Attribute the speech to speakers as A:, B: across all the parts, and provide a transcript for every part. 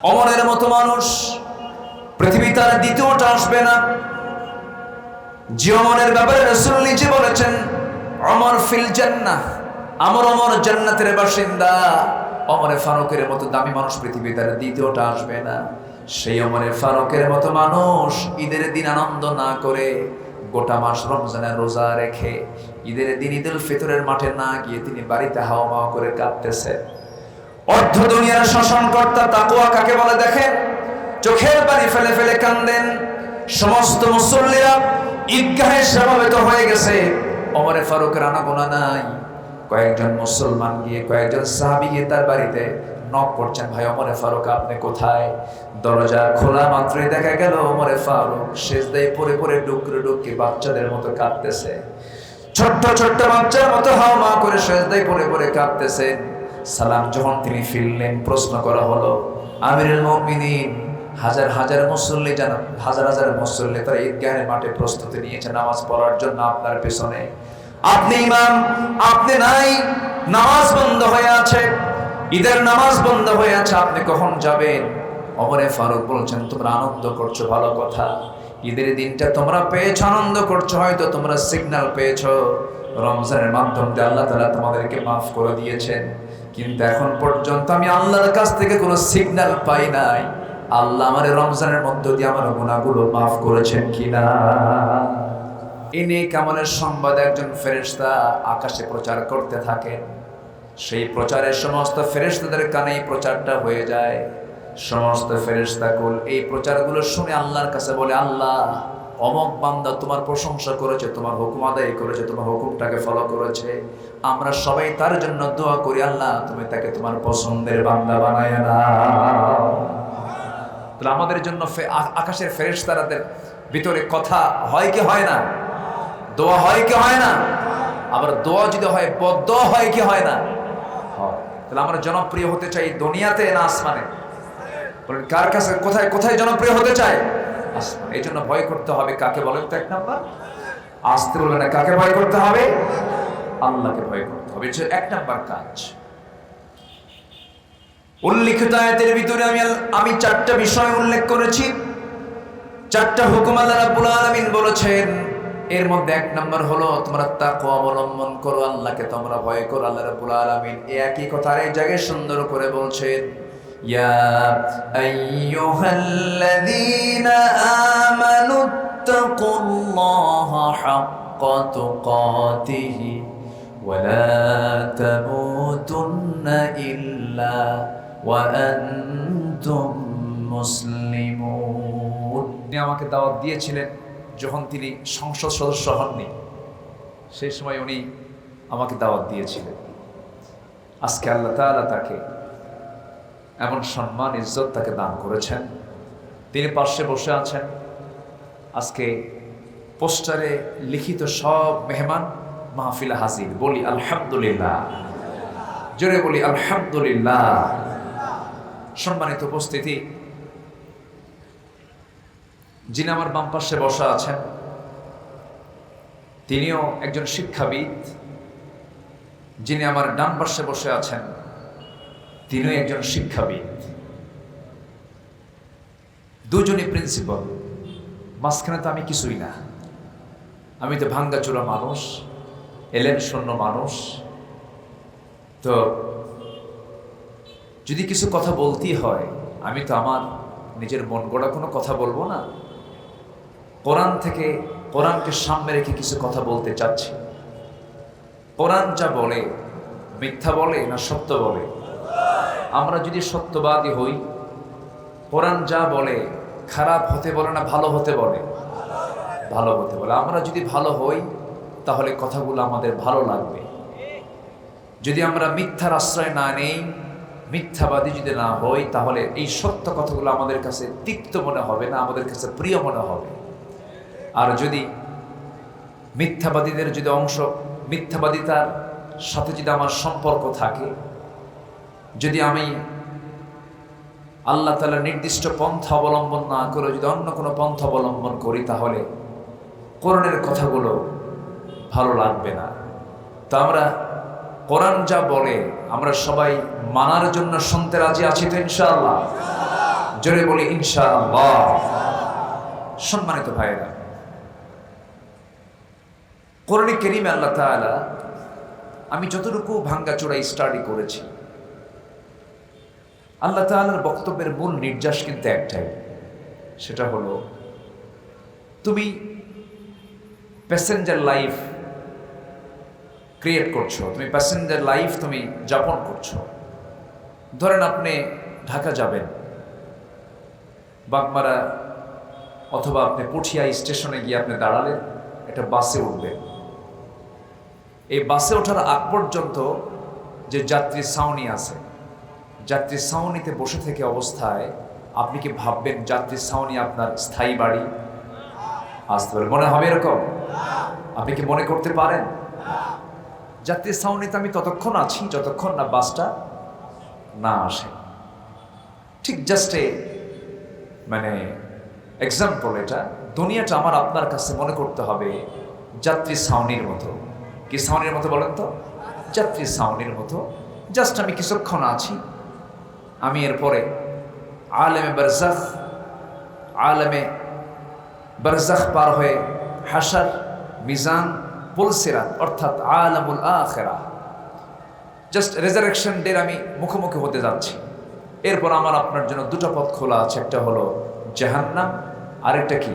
A: অমরের মতো মানুষ পৃথিবী তার দ্বিতীয়টা আসবে না। যে অমরের ব্যাপারে রাসূল নিজে বলেছেন, অমর ফিল জান্নাহ, অমর জান্নাতের বাসিন্দা। অমরে ফারুকের মতো দামি মানুষ পৃথিবী তার দ্বিতীয়টা আসবে না। সেই অমরে ফারুকের মতো মানুষ ঈদের দিন আনন্দ না করে গোটা মাস রমজানের রোজা রেখে ঈদের দিন ঈদুল ফিতরের মাঠে না গিয়ে তিনি বাড়িতে হাওয়া মাওয়া করে কাঁদতেছে। অর্ধ দুনিয়ার শাসনকর্তা তাকওয়া কাকে বলে দেখেন, চোখের পানি ফেলে ফেলে কান্দেন। সমস্ত মুসল্লিরা ঈদগাহে সমবেত হয়ে গেছে, ওমরে ফারুকের আনাগোনা নাই। কয়েকজন মুসলমান গিয়ে, কয়েকজন সাহাবী গিয়ে তার বাড়িতে নক করছেন, ভাই ওমরে ফারুক আপনি কোথায়? দরজা খোলা মাত্রই দেখা গেল ওমরে ফারুক সিজদায় পড়ে পড়ে ডুকরে ডুকরে বাচ্চাদের মতো কাঁদতেছে। ছোট্ট ছোট্ট বাচ্চার মতো হাওয়া মাওয়া করে সিজদায় পড়ে পড়ে কাঁদতেছেন। সালাম যখন তিনি ফিরলেন, প্রশ্ন করা হলো, আমিরুল মুমিনিন, হাজার হাজার মুসল্লি জানান, হাজার হাজার মুসল্লি তারা ঈদগাহের মাঠে প্রস্তুতি নিয়েছে নামাজ পড়ার জন্য আপনার পেছনে, আপনি ইমাম, আপনি নাই, নামাজ বন্ধ হয়ে আছে, ঈদের নামাজ বন্ধ হয়ে আছে, আপনি কখন যাবেন? ওমরে ফারুক বলছেন, তোমরা আনন্দ করছো ভালো কথা, ঈদের দিনটা তোমরা পেয়েছো, আনন্দ করছো, হয়তো তোমরা সিগন্যাল পেয়েছো রমজানের মাধ্যম দিয়ে আল্লাহ তাআলা তোমাদেরকে মাফ করে দিয়েছেন, কিন্তু এখন পর্যন্ত আমি আল্লাহর কাছ থেকে কোনো সিগন্যাল পাই নাই আল্লাহ আমার রমজানের মধ্য দিয়ে আমার গুনাহগুলো মাফ করেছেন কিনা। এই নেক আমলের সংবাদ একজন ফেরেশতা আকাশে প্রচার করতে থাকেন। সেই প্রচারের সমস্ত ফেরেশতাদের কানে এই প্রচারটা হয়ে যায়। সমস্ত ফেরেশতাকুল এই প্রচারগুলো শুনে আল্লাহর কাছে বলে, আল্লাহ অমক বান্দা তোমার প্রশংসা করেছে, তোমার হুকুম আদায় করেছে, তোমার হুকুমটাকে ফলো করেছে, আমরা সবাই তার জন্য দোয়া করি, আল্লাহ তুমি তাকে তোমার পছন্দের বান্দা বানায় নাও। তাহলে আমাদের জন্য আকাশের ফেরেশতাদের ভিতরে কথা হয় কি হয় না? দোয়া হয় কি হয় না? আবার দোয়া যদি হয়, বদদোয়া হয় কি হয় না? হয়। তাহলে আমরা জনপ্রিয় হতে চাই দুনিয়াতে না আসমানে? বলেন কার কাছে, কোথায় কোথায় জনপ্রিয় হতে চায়? আসমান। এই জন্য ভয় করতে হবে কাকে বলেন তো? এক নাম্বার, আসতে বলবেন না, কাকে ভয় করতে হবে? আল্লাহকে ভয় করতে হবে। এটা এক নাম্বার কাজ। উল্লিখিত আয়াতের ভিতরে আমি চারটা বিষয় উল্লেখ করেছি, চারটা হুকুম আল্লাহ রাব্বুল আলামিন বলেছেন। এর মধ্যে এক নাম্বার হলো তোমরা তাকওয়া অবলম্বন করো, আল্লাহকে তোমরা ভয় করো। আল্লাহ রাব্বুল আলামিন একই কথা এই জায়গায় সুন্দর করে বলছেন, ইয়া আইয়ুহাল্লাযীনা আমানুত্তাকুল্লাহা হাক্কা তুকাতিহি ওয়া লা তামুতুন্না ইল্লা ওয়া আনতুম মুসলিমুন। তিনি আমাকে দাওয়াত দিয়েছিলেন যখন তিনি সংসদ সদস্য হননি, সেই সময় উনি আমাকে দাওয়াত দিয়েছিলেন। আজকে আল্লাহ তাআলা তাকে এমন সম্মান ইজ্জত তাকে দান করেছেন, তিনি পাশে বসে আছেন। আজকে পোস্টারে লিখিত সব মেহমান মাহফিলে হাজির। বলি আলহামদুলিল্লাহ, জোরে বলি আলহামদুলিল্লাহ। সম্মানিত উপস্থিতি, যিনি আমার বাম পাশে বসা আছেন তিনিও একজন শিক্ষাবিদ, যিনি আমার ডান পাশে বসে আছেন তিনিও একজন শিক্ষাবিদ। দুজনই প্রিন্সিপাল, মাঝখানে তো আমি কিছুই না, আমি তো ভাঙ্গাচোরা মানুষ, এলেন শূন্য মানুষ। তো যদি কিছু কথা বলতেই হয়, আমি তো আমার নিজের মন গড়া কোনো কথা বলবো না, কোরআন থেকে, কোরআনকে সামনে রেখে কিছু কথা বলতে চাচ্ছি। কোরআন যা বলে মিথ্যা বলে না সত্য বলে? আমরা যদি সত্যবাদী হই, কোরআন যা বলে খারাপ হতে বলে না ভালো হতে বলে? ভালো হতে বলে। আমরা যদি ভালো হই তাহলে কথাগুলো আমাদের ভালো লাগবে। যদি আমরা মিথ্যার আশ্রয় না নেই, মিথ্যাবাদী যদি না হই, তাহলে এই সত্য কথাগুলো আমাদের কাছে তিক্ত মনে হবে না, আমাদের কাছে প্রিয় মনে হবে। আর যদি মিথ্যাবাদীদের যদি মিথ্যাবাদিতার সাথে যদি আমার সম্পর্ক থাকে, যদি আমি আল্লাহ তাআলার নির্দিষ্ট পন্থা অবলম্বন না করে যদি অন্য কোনো পন্থা অবলম্বন করি, তাহলে কোরআনের কথাগুলো ভালো লাগবে না। তো আমরা কোরআন যা বলে আমরা সবাই মানার জন্য শুনতে রাজি আছি তো ইনশাআল্লাহ? জোরে বলি ইনশাআল্লাহ। সম্মানিত ভাইরা, কোরআনে কারীমে আল্লাহ তাআলা, আমি যতটুকু ভাঙ্গাচোরা স্টাডি করেছি, আল্লাহ তাআলার বক্তব্যের মূল নির্যাস কিন্তু একটাই, সেটা হলো তুমি প্যাসেঞ্জার লাইফ ক্রিয়েট করছো, তুমি প্যাসেঞ্জার লাইফ তুমি যাপন করছো। ধরেন আপনি ঢাকা যাবেন, বাগমারা অথবা আপনি পুঠিয়া স্টেশনে গিয়ে আপনি দাঁড়ালেন, একটা বাসে উঠবেন। এই বাসে ওঠার আগ পর্যন্ত যে যাত্রী ছাউনি আছে, যাত্রী ছাউনিতে বসে থেকে অবস্থায় আপনি কি ভাববেন যাত্রী ছাউনি আপনার স্থায়ী বাড়ি? আসতে পারে মনে হবে এরকম? আপনি কি মনে করতে পারেন? যাত্রী ছাউনিতে আমি ততক্ষণ আছি যতক্ষণ না বাসটা না আসে। ঠিক জাস্ট মানে এক্সাম্পল, এটা দুনিয়াটা আমার আপনার কাছে মনে করতে হবে যাত্রী ছাউনির মতো। কি ছাউনির মতো বলেন তো? যাত্রী ছাউনির মতো। জাস্ট আমি কিছুক্ষণ আছি, আমি এরপরে আলেমে বারজাখ পার হয়ে হাশর, মিজান, পুলসিরাত অর্থাৎ আলামুল আখিরাহ, জাস্ট রেজারেকশন ডের আমি মুখোমুখি হতে যাচ্ছি। এরপর আমার আপনার জন্য দুটো পথ খোলা আছে, একটা হলো জাহান্নাম, আরেকটা কি?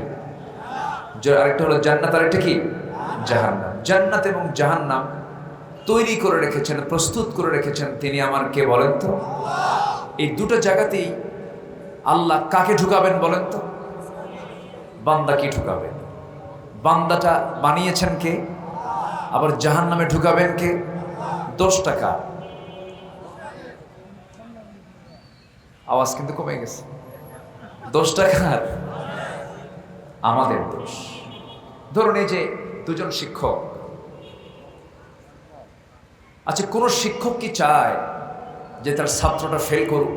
A: আরেকটা হলো জান্নাত, আরেকটা কি? জাহান্নাম। জান্নাত এবং জাহান্নাম তৈরি করে রেখেছেন, প্রস্তুত করে রেখেছেন তিনি আমার কে বলেন তো? এই দুটো জায়গাতেই আল্লাহ কাকে ঢুকাবেন বলেন তো? বান্দা কি ঢুকাবেন? বান্দাটা বানিয়েছেন কে? আবার জাহান্নামে ঢুকাবেন কে? দোষটা কার? আওয়াজ কিন্তু কমে গেছে। দোষটা কার? আমাদের দোষ। ধরুন এই যে দুজন শিক্ষক, আচ্ছা কোন শিক্ষক কি চায় যে তার ছাত্রটা ফেল করুক?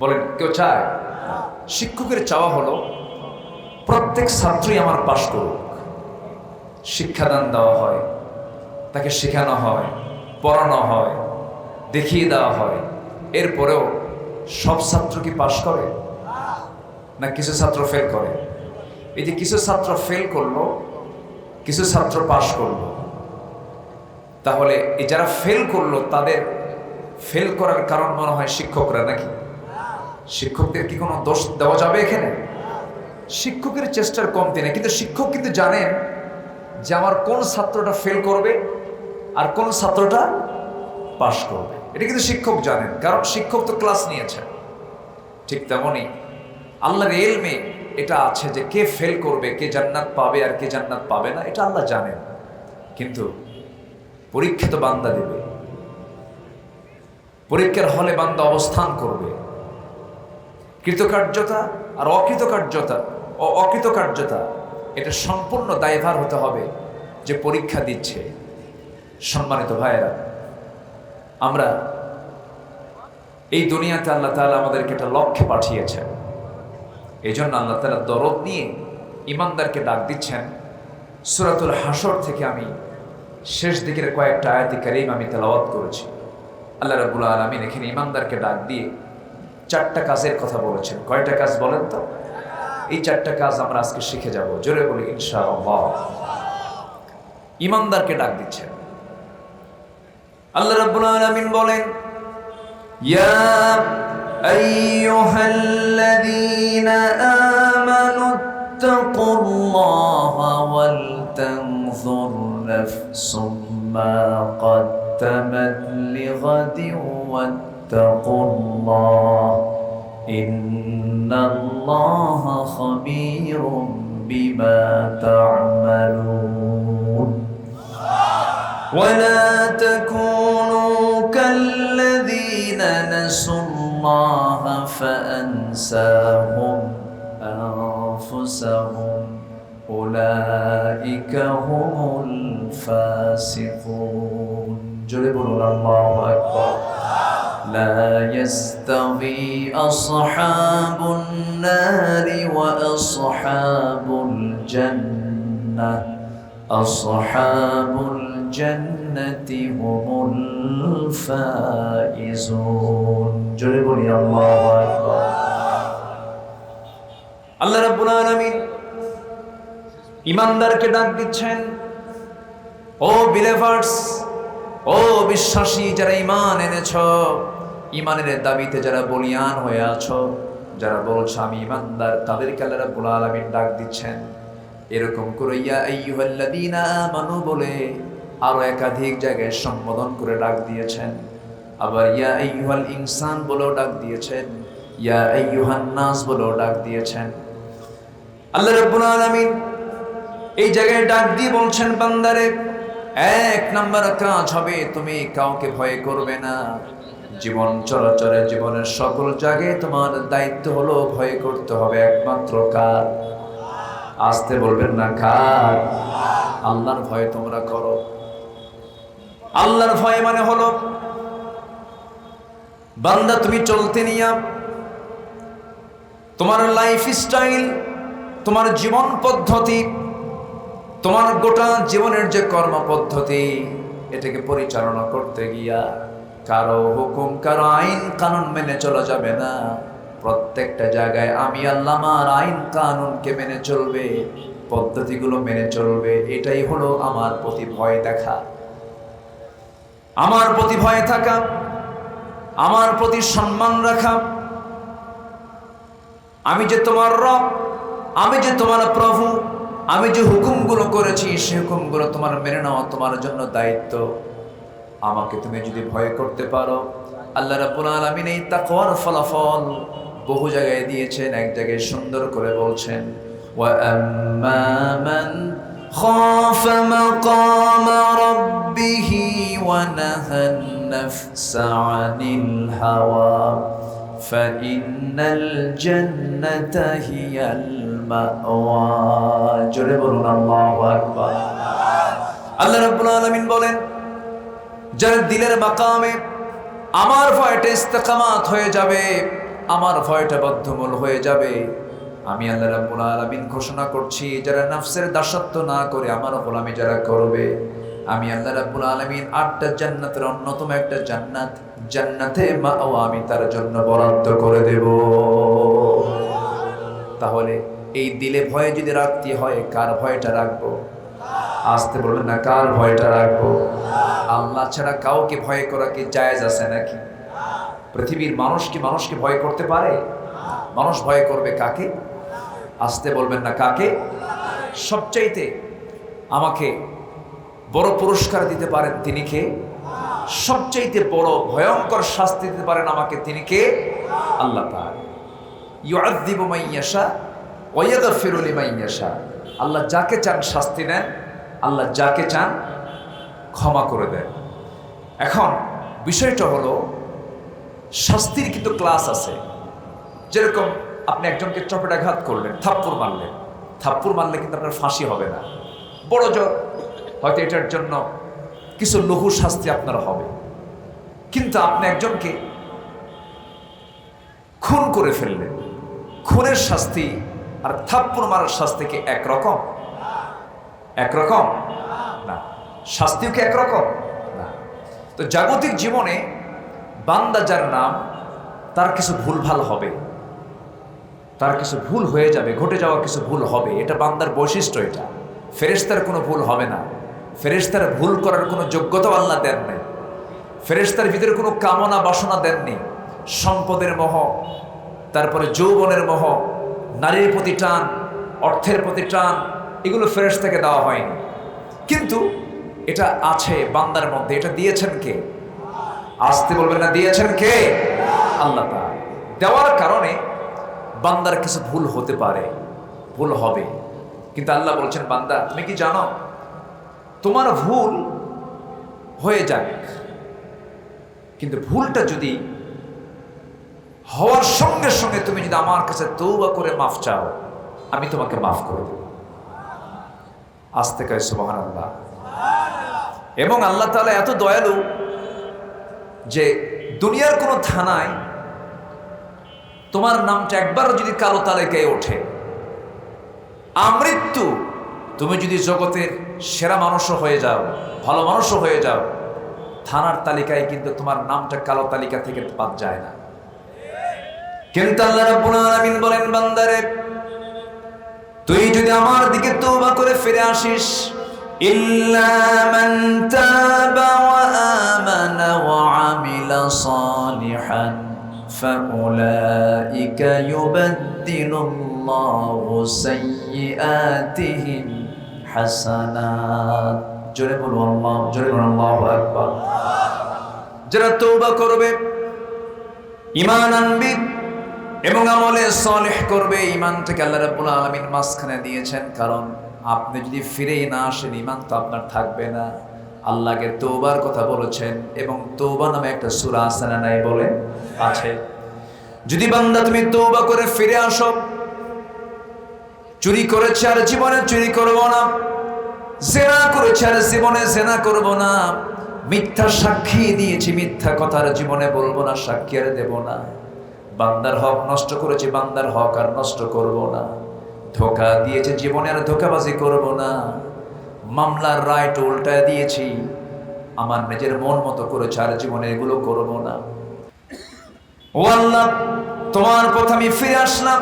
A: বলেন, কেউ চায়? শিক্ষকের চাওয়া হলো প্রত্যেক ছাত্রই আমার পাশ করুক। শিক্ষাদান দেওয়া হয়, তাকে শেখানো হয়, পড়ানো হয়, দেখিয়ে দেওয়া হয়। এরপরেও সব ছাত্র কি পাশ করে? না কিছু ছাত্র ফেল করে? এই যে কিছু ছাত্র ফেল করলো, কিছু ছাত্র পাশ করলো, তাহলে এই যারা ফেল করলো তাদের ফেল করার কারণ মনে হয় শিক্ষকরা নাকি? শিক্ষকদের কি কোনো দোষ দেওয়া যাবে এখানে? শিক্ষকের চেষ্টার কমতি নেই, কিন্তু শিক্ষক কিন্তু জানেন যে আমার কোন ছাত্রটা ফেল করবে আর কোন ছাত্রটা পাশ করবে। এটা কিন্তু শিক্ষক জানেন, কারণ শিক্ষক তো ক্লাস নিয়েছেন। ঠিক তেমনই আল্লাহর ইলমে এটা আছে যে কে ফেল করবে, কে জান্নাত পাবে আর কে জান্নাত পাবে না, এটা আল্লাহ জানেন। কিন্তু পরীক্ষা তো বান্দা দেবে, পরীক্ষার হলে বান্দা অবস্থান করবে। কৃতকার্যতা আর অকৃতকার্যতা এটা সম্পূর্ণ দায়ভার হতে হবে যে পরীক্ষা দিচ্ছে। সম্মানিত ভাইয়েরা, আমরা এই দুনিয়াতে আল্লাহ তাআলা আমাদেরকে একটা লক্ষ্যে পাঠিয়েছেন। এই জন্য আল্লাহ তাআলা দরদ নিয়ে ইমানদারকে ডাক দিচ্ছেন। সূরাতুল হাশর থেকে আমি শেষ দিকের কয়েকটা আয়াতে কারীম আমি তেলাওয়াত করেছি। আল্লাহ রাব্বুল আলামিন এখানে ইমানদারকে ডাক দিয়ে চারটা কাজের কথা বলেছেন। কয়টা কাজ বলেন তো? এই চারটা কাজ আমরা আজকে শিখে যাব। জোরে বলি ইনশাআল্লাহ। ইমানদারকে ডাক দিচ্ছেন আল্লাহ রাব্বুল আলামিন বলেন, ইয়া আইয়ুহাল্লাযীনা আমানু তাকুল্লাহা ওয়াল তানজুর নাফসুম মা قدمت لغد واتقوا الله إن الله خبير بما تعملون ولا تكونوا كالذين نسوا الله فأنساهم أنفسهم أولئك هم الفاسقون جربوا الله أكبر لا يستوي أصحاب النار وأصحاب الجنة أصحاب الجنة هم الفائزون جربوا الله أكبر ইমানদারকে ডাক দিচ্ছেন, ও বিলিভার্স, ও বিশ্বাসী যারা ঈমান এনেছ, ঈমানের দাবিতে যারা বলিয়ান হয়ে আছো, যারা বলছো আমি ঈমানদার, তাদেরকে আল্লাহ রাব্বুল আলামিন ডাক দিচ্ছেন। এরকম করে ইয়া আইয়ুহাল্লাযীনা আমানু বলে আরো একাধিক জায়গায় সম্বোধন করে ডাক দিয়েছেন। আবার ইয়া আইয়ুহাল ইনসান বলেও ডাক দিয়েছেন, ইয়া আইয়ুহান নাস বলেও ডাক দিয়েছেন। আল্লাহ রাব্বুল আলামিন এই জায়গায় ডাক দিয়ে বলছেন, বান্দারে, এক নাম্বার কাজ হবে তুমি কাউকে ভয় করবে না। জীবন চলাচলে জীবনের সকল জায়গায় তোমার দায়িত্ব হলো ভয় করতে হবে একমাত্র কার? আসতে বলবেন না, কার? আল্লাহর ভয় তোমরা করো। আল্লাহর ভয় মানে হলো, বান্দা তুমি চলতে নিয়া তোমার লাইফ স্টাইল, তোমার জীবন পদ্ধতি, তোমার গোটা জীবনের যে কর্ম পদ্ধতি, এটাকে পরিচালনা করতে গিয়া কারো হুকুম, কারো আইন কানুন মেনে চলা যাবে না। প্রত্যেকটা জায়গায় আমি আল্লাহ আমার আইন কানুনকে মেনে চলবে, পদ্ধতিগুলো মেনে চলবে। এটাই হলো আমার প্রতি ভয় দেখা, আমার প্রতি ভয় থাকা, আমার প্রতি সম্মান রাখা। আমি যে তোমার রব, আমি যে তোমার প্রভু, আমি যে হুকুমগুলো করেছি সে হুকুমগুলো তোমার মেনে নেওয়া তোমার জন্য দায়িত্ব। আমাকে তুমি যদি ভয় করতে পারো, আল্লাহ রাব্বুল আলামিন এই তাকওয়ার ফলাফল বহু জায়গায় দিয়েছেন। এক জায়গায় সুন্দর করে বলছেন, ওয়া আম্মা মান খাফা মাকামা রাব্বিহি ওয়া নাহান নাফসা আনিল হাওয়া ফাইন্নাল জান্নাতা হিয়াল মাওয়া। জোরে বলুন আল্লাহু আকবার। আল্লাহ রাব্বুল আলামিন বলেন, যার দিলের মাকামে আমার ভয়টা ইস্তেকামাত হয়ে যাবে, আমার ভয়টা বদ্ধমূল হয়ে যাবে, আমি আল্লাহ রাব্বুল আলামিন ঘোষণা করছি, যারা নফসের দাসত্ব না করে আমার গোলামি যারা করবে, আমি আল্লাহ রাব্বুল আলামিন 8টা জান্নাতের অন্যতম একটা জান্নাত, জান্নাতে মাওয়া, আমি তার জন্য বরাদ্দ করে দেব। তাহলে এই দিলে ভয় যদি রাখতে হয়, কার ভয়টা রাখবো? আসতে বলবেন না, কার ভয়টা রাখবো? আল্লাহ ছাড়া কাউকে ভয় করা কি জায়েজ আছে নাকি? পৃথিবীর মানুষ কি মানুষকে ভয় করতে পারে? মানুষ ভয় করবে কাকে? আসতে বলবেন না, কাকে? সবচাইতে আমাকে বড় পুরস্কার দিতে পারেন তিনি কে? সবচাইতে বড় ভয়ঙ্কর শাস্তি দিতে পারেন আমাকে তিনি কে? আল্লাহ পাক। ইউআযযিবু মান ইয়াশা ওয়া ইয়াগফিরু লিমান ইয়াশা। আল্লাহ যাকে চান শাস্তি দেন, আল্লাহ যাকে চান ক্ষমা করে দেন। এখন বিষয়টা হলো, শাস্তির কিন্তু ক্লাস আছে। যেরকম আপনি একজনকে চপেটাঘাত করলেন, থাপ্পড় মারলেন, থাপ্পড় মারলে কিন্তু আপনার ফাঁসি হবে না, বড় জোর হয়তো এটার জন্য কিছু লঘু শাস্তি আপনার হবে। কিন্তু আপনি একজনকে খুন করে ফেললেন, খুনের শাস্তি আর থাপ্পড় মারার শাস্তি কি একরকম? একরকম না। শাস্তিও কি একরকম না। তো জাগতিক জীবনে বান্দা যার নাম, তার কিছু ভুলভাল হবে, তার কিছু ভুল হয়ে যাবে, ঘটে যাওয়া কিছু ভুল হবে, এটা বান্দার বৈশিষ্ট্য। এটা ফেরেশতার কোনো ভুল হবে না। ফেরেশতার ভুল করার কোনো যোগ্যতাও আল্লাহ দেন নাই। ফেরেশতার ভিতরে কোনো কামনা বাসনা দেননি। সম্পদের মোহ, তারপরে যৌবনের মোহ, নারীর প্রতি টান, অর্থের প্রতি টান, এগুলো ফেরেশতাকে দেওয়া হয়নি। কিন্তু এটা আছে বান্দার মধ্যে। এটা দিয়েছেন কে? আসতে বলবেন না, দিয়েছেন কে? আল্লাহ তাআলা। দেওয়ার কারণে বান্দার কিছু ভুল হতে পারে, ভুল হবে। কিন্তু আল্লাহ বলছেন, বান্দা তুমি কি জানো, তোমার ভুল হয়ে যাক, কিন্তু ভুলটা যদি হওয়ার সঙ্গে সঙ্গে তুমি যদি আমার কাছে তওবা করে মাফ চাও, আমি তোমাকে মাফ করে দেব। আস্তে কয় সুবহানাল্লাহ। এবং আল্লাহ তাআলা এত দয়ালু যে দুনিয়ার কোনো থানায় তোমার নামটা একবার যদি কালো তালিকায় ওঠে, আমৃত্যু তুমি যদি জগতের সেরা মানুষও হয়ে যাও, ভালো মানুষও হয়ে যাও, থানার তালিকায় কিন্তু তোমার নামটা কালো তালিকা থেকে বাদ যায় না। কিন্তু আল্লাহ রাব্বুল আলামিন বলেন, বান্দারে তুই যদি আমার দিকে তওবা করে ফিরে আসিস, ইল্লা মান তাবা ওয়া আমানা ওয়া আমিলা সালিহান ফাউলাইকা ইউবাদদিলুল্লাহু সাইয়্যাতিহিম হাসানাত। জোরে বলো আল্লাহ, জোরে বলো আল্লাহু আকবার। যারা তওবা করবে, ঈমান আনবে এবং আমলে সালেহ করবে, ঈমান থেকে আল্লাহ রাব্বুল আলামিন মাঝখানে দিয়েছেন, কারণ আপনি যদি ফিরেই না আসেন ঈমান তো আপনার থাকবে না। আল্লাহকে তওবার কথা বলেছেন এবং তওবা নামে একটা সূরা আছে না নাই বলে আছে। যদি বান্দা তুমি তওবা করে ফিরে আসো, চুরি করেছে আর জীবনে চুরি করব না, জিনা করেছে আর জীবনে জিনা করব না, মিথ্যা সাক্ষী দিয়েছি মিথ্যা কথা আর জীবনে বলবো না, সাক্ষী আর দেব না, বান্দার হক নষ্ট করেছি বান্দার হক আর নষ্ট করব না, ধোঁকা দিয়েছে জীবনে আর ধোঁকাবাজি করব না, মামলার রায়টা উল্টায় দিয়েছি, আমার নিজের মন মতো করেছে আর জীবনে এগুলো করব না। ও আল্লাহ, তোমার পথে আমি ফিরে আসলাম।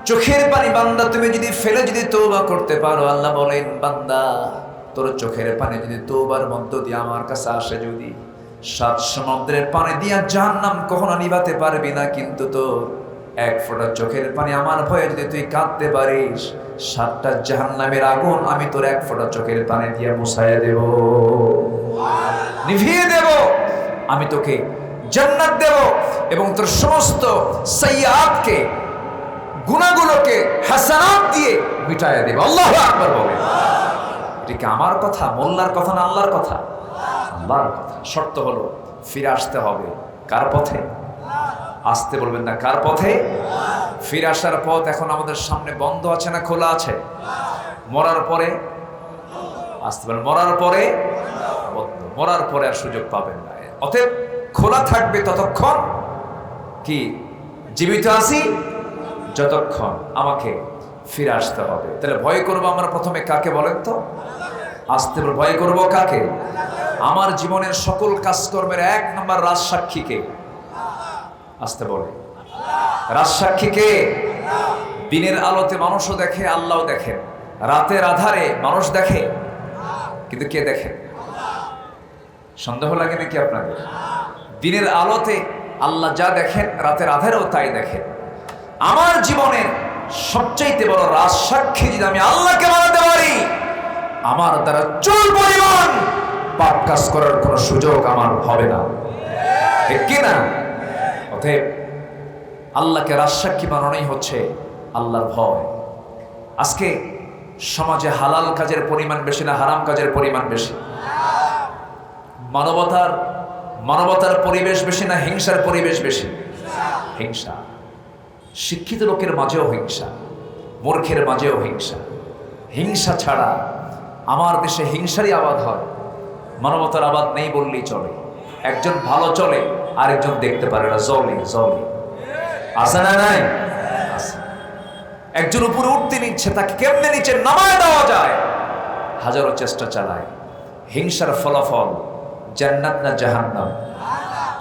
A: চোখের পানি বান্দা তুমি যদি ফেলে যদি তওবা করতে পারো, আল্লাহ বলেন বান্দা তোর চোখের পানি যদি তওবার মধ্য দিয়ে আমার কাছে আসে, যদি 7 সমুদ্রের পানি দিয়া জাহান্নাম কখনো নিভাতে পারবি না, কিন্তু তোর এক ফোঁটা চোখের পানি আমার ভয়ে যদি তুই কাঁদতে পারিস, 7টা জাহান্নামের আগুন আমি তোর এক ফোঁটা চোখের পানি দিয়ে মুছাইয়া দেব, নিভিয়ে দেব, আমি তোকে জান্নাত দেব এবং তোর সমস্ত সাইয়্যাতকে গুনাহগুলোকে হাসানাত দিয়ে মিটাইয়া দেব। আল্লাহু আকবার বলে। এটা কি আমার কথা, মোল্লার কথা না আল্লাহর কথা? আল্লাহর কথা। শর্ত হলো ফিরে আসতে হবে কার পথে? আসতে বলবেন না, কার পথে? ফিরে আসার পথ এখন আমাদের সামনে বন্ধ আছে না খোলা আছে? মরার পরে আসতে পারেন, মরার পরে বন্ধ, মরার পরে আর সুযোগ পাবেন না। অতএব খোলা থাকবে ততক্ষণ কি জীবিত আছি, যতক্ষণ আমাকে ফিরে আসতে হবে। তাহলে ভয় করবো আমরা প্রথমে কাকে বলেন তো? আসতে ভয় করবো কাকে? আমার জীবনের সকল কাজকর্মের 1 নম্বর রাজসাক্ষীকে। আসতে বলে রাজসাক্ষীকে। দিনের আলোতে মানুষও দেখে, আল্লাহও দেখেন। রাতের আধারে মানুষ দেখে, কিন্তু কে দেখে? সন্দেহ লাগে নাকি আপনাদের? দিনের আলোতে আল্লাহ যা দেখেন, রাতের আধারেও তাই দেখেন। আমার জীবনের সবচাইতে বড় রাজসাক্ষী যদি আমি আল্লাহকে বানাতে পারি, আমার দ্বারা চুল পরিমাণ পাপ কাজ করার কোন সুযোগ আমার হবে না, ঠিক কি না? অতএব আল্লাহকে রাজসাক্ষী বানানোই হচ্ছে আল্লাহর ভয়। আজকে সমাজে হালাল কাজের পরিমাণ বেশি না হারাম কাজের পরিমাণ বেশি? মানবতার পরিবেশ বেশি না হিংসার পরিবেশ বেশি? হিংসা। শিক্ষিত লোকের মাঝেও হিংসা, মূর্খের মাঝেও হিংসা। হিংসা ছাড়া আমার দেশে হিংসারই আবাদ হয়, মানবতার আবাদ নেই বললেই চলে। একজন ভালো চলে, আরেকজন দেখতে পারে না, জলে জলে। আছে না নাই? একজন উপরে উঠতে নিচ্ছে, তাকে কেমনে নিচে নামায় দেওয়া যায়, হাজারো চেষ্টা চালায়। হিংসার ফলাফল জান্নাত না জাহান্নাম?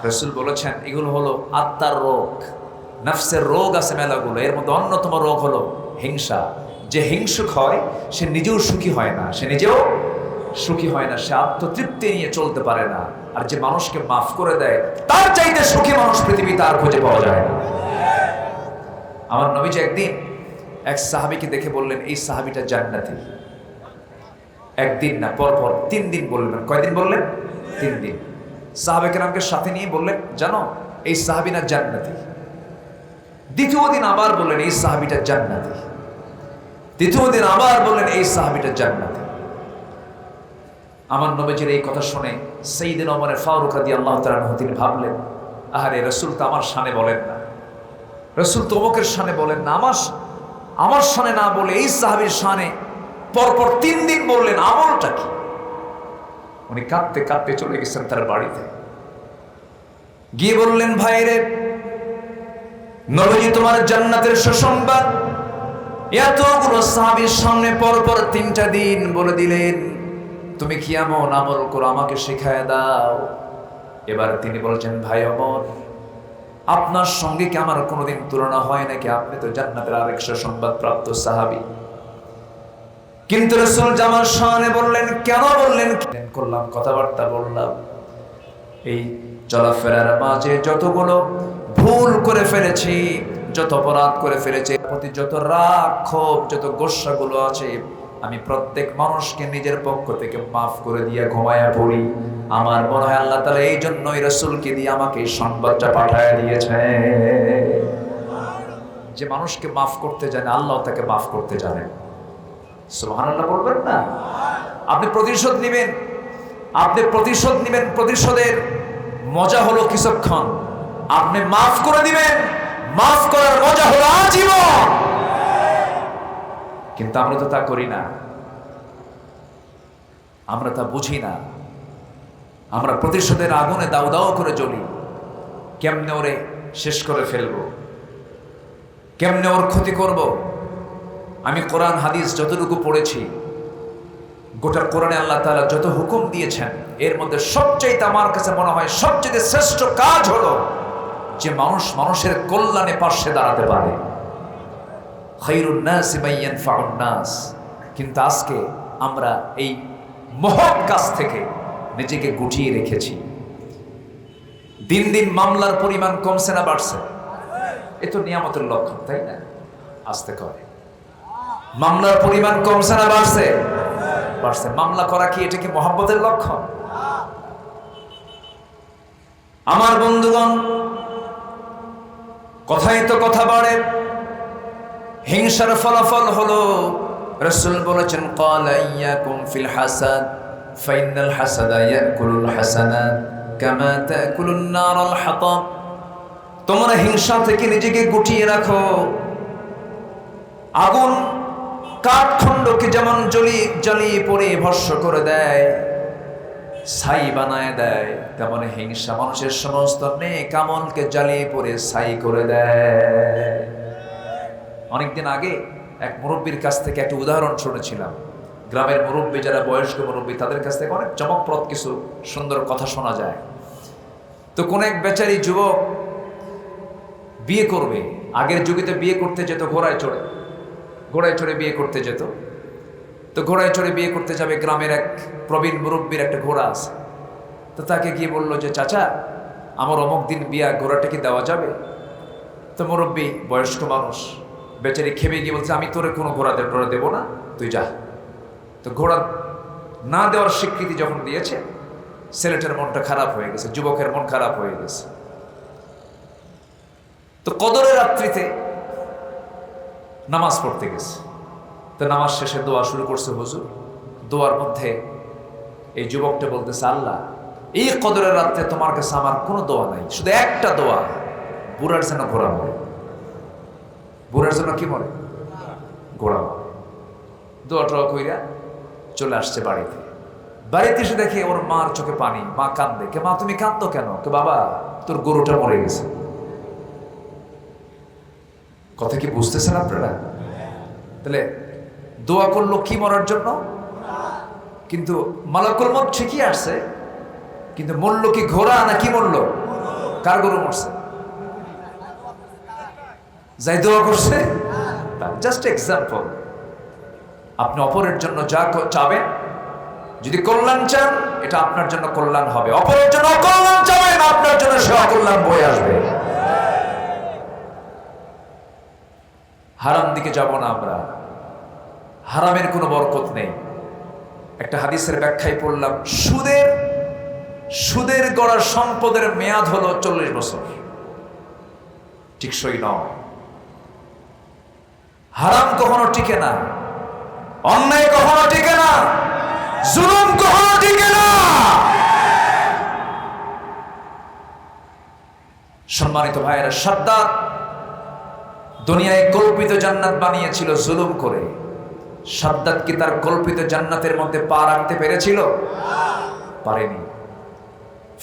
A: রাসূল বলেছেন এগুলো হলো আত্মার রোগ, নফসের রোগ আছে মেলাগুলো। এর মধ্যে অন্যতম রোগ হলো হিংসা। যে হিংসুক হয় সে নিজেও সুখী হয় না, সে আত্মতৃপ্তি নিয়ে চলতে পারে না। আর যে মানুষকে মাফ করে দেয়, তার চাইতে সুখী মানুষ পৃথিবীতে আর খুঁজে পাওয়া যায় না। আমার নবীজি একদিন এক সাহাবীকে দেখে বললেন, এই সাহাবীটা জান্নাতি। একদিন না, পরপর 3 দিন বললেন। কয়দিন বললেন? 3 দিন। সাহাবা কেরামকে সাথে নিয়ে বললেন, জানো এই সাহাবী না জান্নাতি। দ্বিতীয় দিন আবার বললেন, এই সাহাবীটা জান্নাতি। তৃতীয় দিন আবার বললেন, এই সাহাবীটা জান্নাতি। আমার নবীজির এই কথা শুনে সাইয়েদনা ওমর ফারুক রাদিয়াল্লাহু তাআলা আনহু তিনি ভাবলেন, আহারে রাসূল তো আমার শানে বলেন না, রাসূল তো অমুকের শানে বলেন না, আমার শানে না বলে এই সাহাবীর শানে পরপর 3 দিন বললেন, আমলটা কি? উনি কাঁদতে কাঁদতে চলে গেছেন তার বাড়িতে। গিয়ে বললেন, ভাইরে নবীজি তোমার জান্নাতের সুসংবাদ এতগুলো সাহাবীর সামনে পরপর 3টা দিন বলে দিলেন, তুমি কি এমন আমল করো আমাকে শিখায় দাও। এবার তিনি বলছেন, ভাই ওমর, আপনার সঙ্গে কি আমার কোনোদিন তুলনা হয় নাকি? আপনি তো জান্নাতের আরেক সুসংবাদ প্রাপ্ত সাহাবী। কিন্তু রাসূল জামাল শানে বললেন, কেন বললেন? করলাম, কথাবার্তা বললাম, এই চলাফেরার মাঝে যতগুলো ভুল করে ফেলেছি, যত অপরাধ করে ফেলেছি, প্রতি যত রাগ ক্ষোভ যত গোস্বাগুলো আছে, আমি প্রত্যেক মানুষকে নিজের পক্ষ থেকে মাফ করে দিয়ে ঘুমায়া পড়ি। আমার মনে হয় আল্লাহ তাআলা এই জন্যই রাসূলকে দিয়ে আমাকে এই সংবাদটা পাঠায় দিয়েছে। যে মানুষকে মাফ করতে জানে, আল্লাহ তাকে মাফ করতে জানে। সুবহানাল্লাহ বলবেন না? আপনি প্রতিশোধ নেবেন, প্রতিশোধের মজা হলো কিছুক্ষণ। আপনি মাফ করে দিবেন, মাফ করার মজা হলো আজীবন। কিন্তু আমরা তো তা করি না, আমরা তা বুঝি না। আমরা প্রতিশোধের আগুনে দাউ দাউ করে জ্বলি। কেমনে ওরে শেষ করে ফেলবো, কেমনে ওর ক্ষতি করব। আমি কোরআন হাদিস যতটুকু পড়েছি, গোটা কোরআনে আল্লাহ তাআলা যত হুকুম দিয়েছেন, এর মধ্যে সবচেয়ে আমার কাছে মনে হয় সবচেয়ে শ্রেষ্ঠ কাজ হলো যে মানুষ মানুষের কল্যাণে পাশে দাঁড়াতে পারে। খায়রুন নাস মান ইয়ানফাউন নাস। কিন্তু আজকে আমরা এই মহৎ কাজ থেকে নিজেকে গুটিয়ে রেখেছি। দিন দিন মামলার পরিমাণ কমছে না বাড়ছে? এ তো নিয়ামতের লক্ষণ, তাই না? আসতে করে মামলার পরিমাণ কমছে না বাড়ছে? বাড়ছে। মামলা করা কি এটা কি মহব্বতের লক্ষণ? আমার বন্ধুগণ, কথাই তো কথা বাড়ে, হিংসার ফলাফল হলো রাসূল বলেছেন, ক্বালা ইয়াকুম ফিল হাসাদ ফাইনাল হাসাদা ইয়াকুলুল হাসানাত কামা তাকুলুন নারুল হাতাব। তোমরা হিংসা থেকে নিজেকে গুটিয়ে রাখো। আগুন কাঠখণ্ডকে যেমন জ্বালিয়ে পড়ে ভস্ম করে দেয়, ছাই বানায় দেয়, তেমন হিংসা মানুষের সমস্ত নেক আমলকে জ্বালিয়ে পড়ে ছাই করে দেয়। অনেকদিন আগে এক মুরব্বীর কাছ থেকে একটা উদাহরণ শুনেছিলাম। গ্রামের মুরব্বী, যারা বয়স্ক মুরব্বী, তাদের কাছ থেকে অনেক চমকপ্রদ কিছু সুন্দর কথা শোনা যায়। তো কোন এক বেচারি যুবক বিয়ে করবে। আগের যুগে বিয়ে করতে যেত ঘোড়ায় চড়ে বিয়ে করতে যেত। তো ঘোড়ায় চড়ে বিয়ে করতে যাবে, গ্রামের এক প্রবীণ মুরব্বীর একটা ঘোড়া আছে। তো তাকে গিয়ে বললো যে, চাচা, আমার অমুক দিন বিয়া, ঘোড়াটা কি দেওয়া যাবে? তো মুরব্বী বয়স্ক মানুষ বেচারি খেপে গিয়ে বলছে, আমি তোরে কোনো ঘোড়া দেবো না, তুই যা। তো ঘোড়া না দেওয়ার স্বীকৃতি যখন দিয়েছে, ছেলেটার মনটা খারাপ হয়ে গেছে, যুবকের মন খারাপ হয়ে গেছে। তো কদরের রাত্রিতে নামাজ পড়তে গেছে। তো নামাজ শেষে দোয়া শুরু করছে হুজুর। দোয়ার মধ্যে এই যুবকটা বলতেছে, আল্লাহ, এই কদরের রাত্রে তোমার কাছে আমার কোনো দোয়া নাই, শুধু একটা দোয়া, বুড়ার যেন ঘোড়া মরে। বুড়ার জন্য কি মরে? ঘোড়া মরে। দোয়াটা কইরা চলে আসছে বাড়িতে। বাড়িতে এসে দেখে ওর মার চোখে পানি। মা কান্দে। কে মা, তুমি কাঁদো কেন? কে বাবা, তোর গরুটা মরে গেছে। কথা কি বুঝতেছেন আপনারা? তাহলে দোয়া করলো কি মরার জন্য? কিন্তু মালাকুল মউত ঠিকই আসছে, কিন্তু মরল কি ঘোড়া না কি মরল? কার গরু মরছে? যাই দোয়া করছে। Just example. আপনি অপরের জন্য যা চাবেন, যদি কল্যাণ চান, এটা আপনার জন্য কল্যাণ হবে। অপরের জন্য অকল্যাণ চাবেন, আপনার জন্য সে অকল্যাণ বয়ে আসবে। হারাম দিকে যাব না আমরা। হারামের কোনো বরকত নেই। একটা হাদিসের ব্যাখ্যায় পড়লাম, সুদের গড়া সম্পদের মেয়াদ হলো 40 বছর। টিকসই নয়। হারাম কখনো টিকে না, অন্যায় কখনো টিকে না, জুলুম কখনো টিকে না। সম্মানিত ভাইয়েরা, সাদ্দাত দুনিয়ায় কল্পিত জান্নাত বানিয়েছিল জুলুম করে। সাদ্দাত কি তার কল্পিত জান্নাতের মধ্যে পা রাখতে পেরেছিল? পারেনি।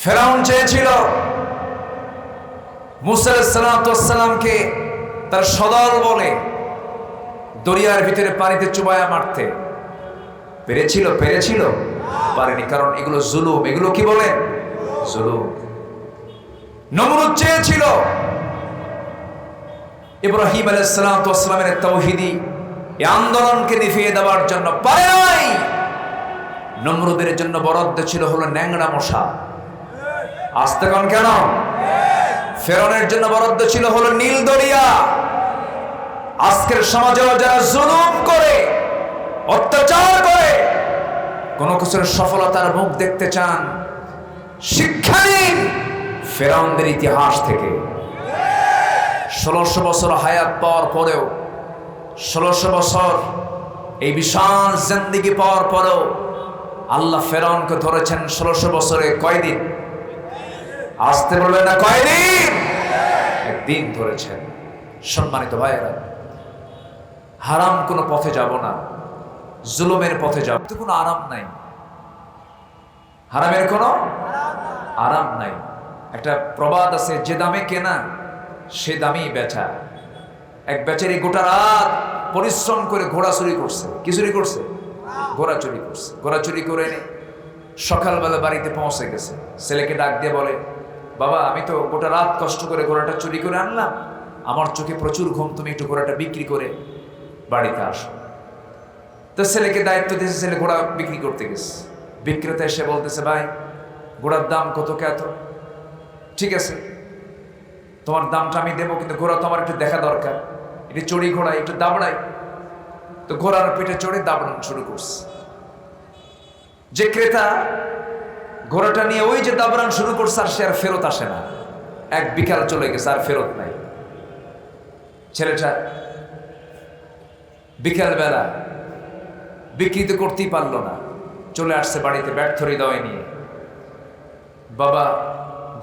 A: ফেরাউন চেয়েছিল মুসা আলাইহিস সালামকে তার সদল বলে দরিয়ার ভিতরে পানিতে চুবায়া মারতে। পেরেছিল? পারেনি। কারণ এগুলো জুলুম। এগুলো কি বলে? জুলুম। নমরুদ চেয়েছিল ইব্রাহিম আলাইহিস সালামের তাওহীদি এই আন্দোলনকে নিভিয়ে দেওয়ার জন্য পারে নাই। নমরুদের জন্য বরাদ্দ ছিল হলো ন্যাংরা মশা। আসতে কোন কেন? ফেরাউনের জন্য বরাদ্দ ছিল হলো নীল দরিয়া। আজকের সমাজেও যারা জুলুম করে, অত্যাচার করে, কোন কিছুর সফলতার মুখ দেখতে চান, শিক্ষা নিন ফেরাউনদের ইতিহাস থেকে। 1600 বছর হায়াত পাওয়ার পরেও, 1600 বছর এই বিশাল জিন্দেগি পাওয়ার পরেও আল্লাহ ফেরাউনকে ধরেছেন 1600 বছরে কয়দিন? আসতে বলবেন না কয়দিন? একদিন ধরেছেন। সম্মানিত ভাইয়েরা, হারাম কোনো পথে যাব না, জুলুমের পথে যাব, তো কোনো আরাম নাই। হারামের কোনো আরাম নাই। একটা প্রবাদ আছে, যে দামে কেনা সে দামেই বেচা। এক বেচারি গোটা রাত পরিশ্রম করে ঘোড়া চুরি করছে। কি চুরি করছে? ঘোড়া চুরি করছে। ঘোড়া চুরি করে এনে সকালবেলা বাড়িতে পৌঁছে গেছে। ছেলেকে ডাক দিয়ে বলে, বাবা আমি তো গোটা রাত কষ্ট করে ঘোড়াটা চুরি করে আনলাম, আমার চোখে প্রচুর ঘুম, তুমি একটু ঘোড়াটা বিক্রি করে বাড়িতে আসো। তো ছেলেকে দায়িত্ব দিয়েছে, ছেলে ঘোড়া বিক্রি করতে গেছে। বিক্রেতা এসে বলতেছে, ভাই ঘোড়ার দাম কত? এত। ঠিক আছে, তোমার দামটা আমি দেবো, কিন্তু ঘোড়া তো আমার একটু দেখা দরকার, একটু চড়ি ঘোড়ায় একটু দাবড়াই। তো ঘোড়ার পেটে চড়ে দাবড়ানো শুরু করছে। যে ক্রেতা ঘোড়াটা নিয়ে ওই যে দাবড়ান শুরু করছে, আর সে আর ফেরত আসে না। এক বিকাল চলে গেছে, আর ফেরত নাই। ছেলেটা বিকাল বেলা বিক্রিত করতেই পারলো না, চলে আসছে বাড়িতে ব্যর্থ হৃদয় নিয়ে। বাবা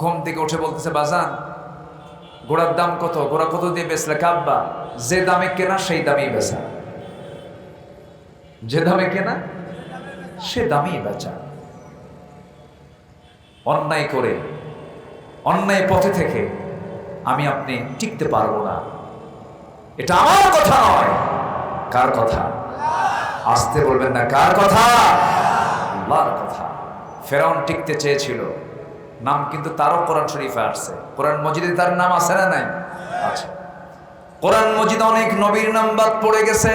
A: ঘুম থেকে উঠে বলতেছে, বাজান ঘোড়ার দাম কত? ঘোড়া কত দিয়ে বেচলে? কাব্বা, যে দামে কেনা সেই দামেই বেচা। যে দামে কেনা সে দামেই বেচা। অন্যায় করে, অন্যায় পথে থেকে আমি আপনি টিকতে পারবো না। এটা আমার কথা নয়। কার কথা? আসতে বলবেন না, কার কথা? আল্লাহর কথা। ফেরাউন টিকতে চেয়েছিল, নাম কিন্তু তারও কোরআন শরীফে আসছে। কোরআন মজিদে তার নাম আছে না নাই? আচ্ছা, কোরআন মজিদে অনেক নবীর নাম বাদ পড়ে গেছে।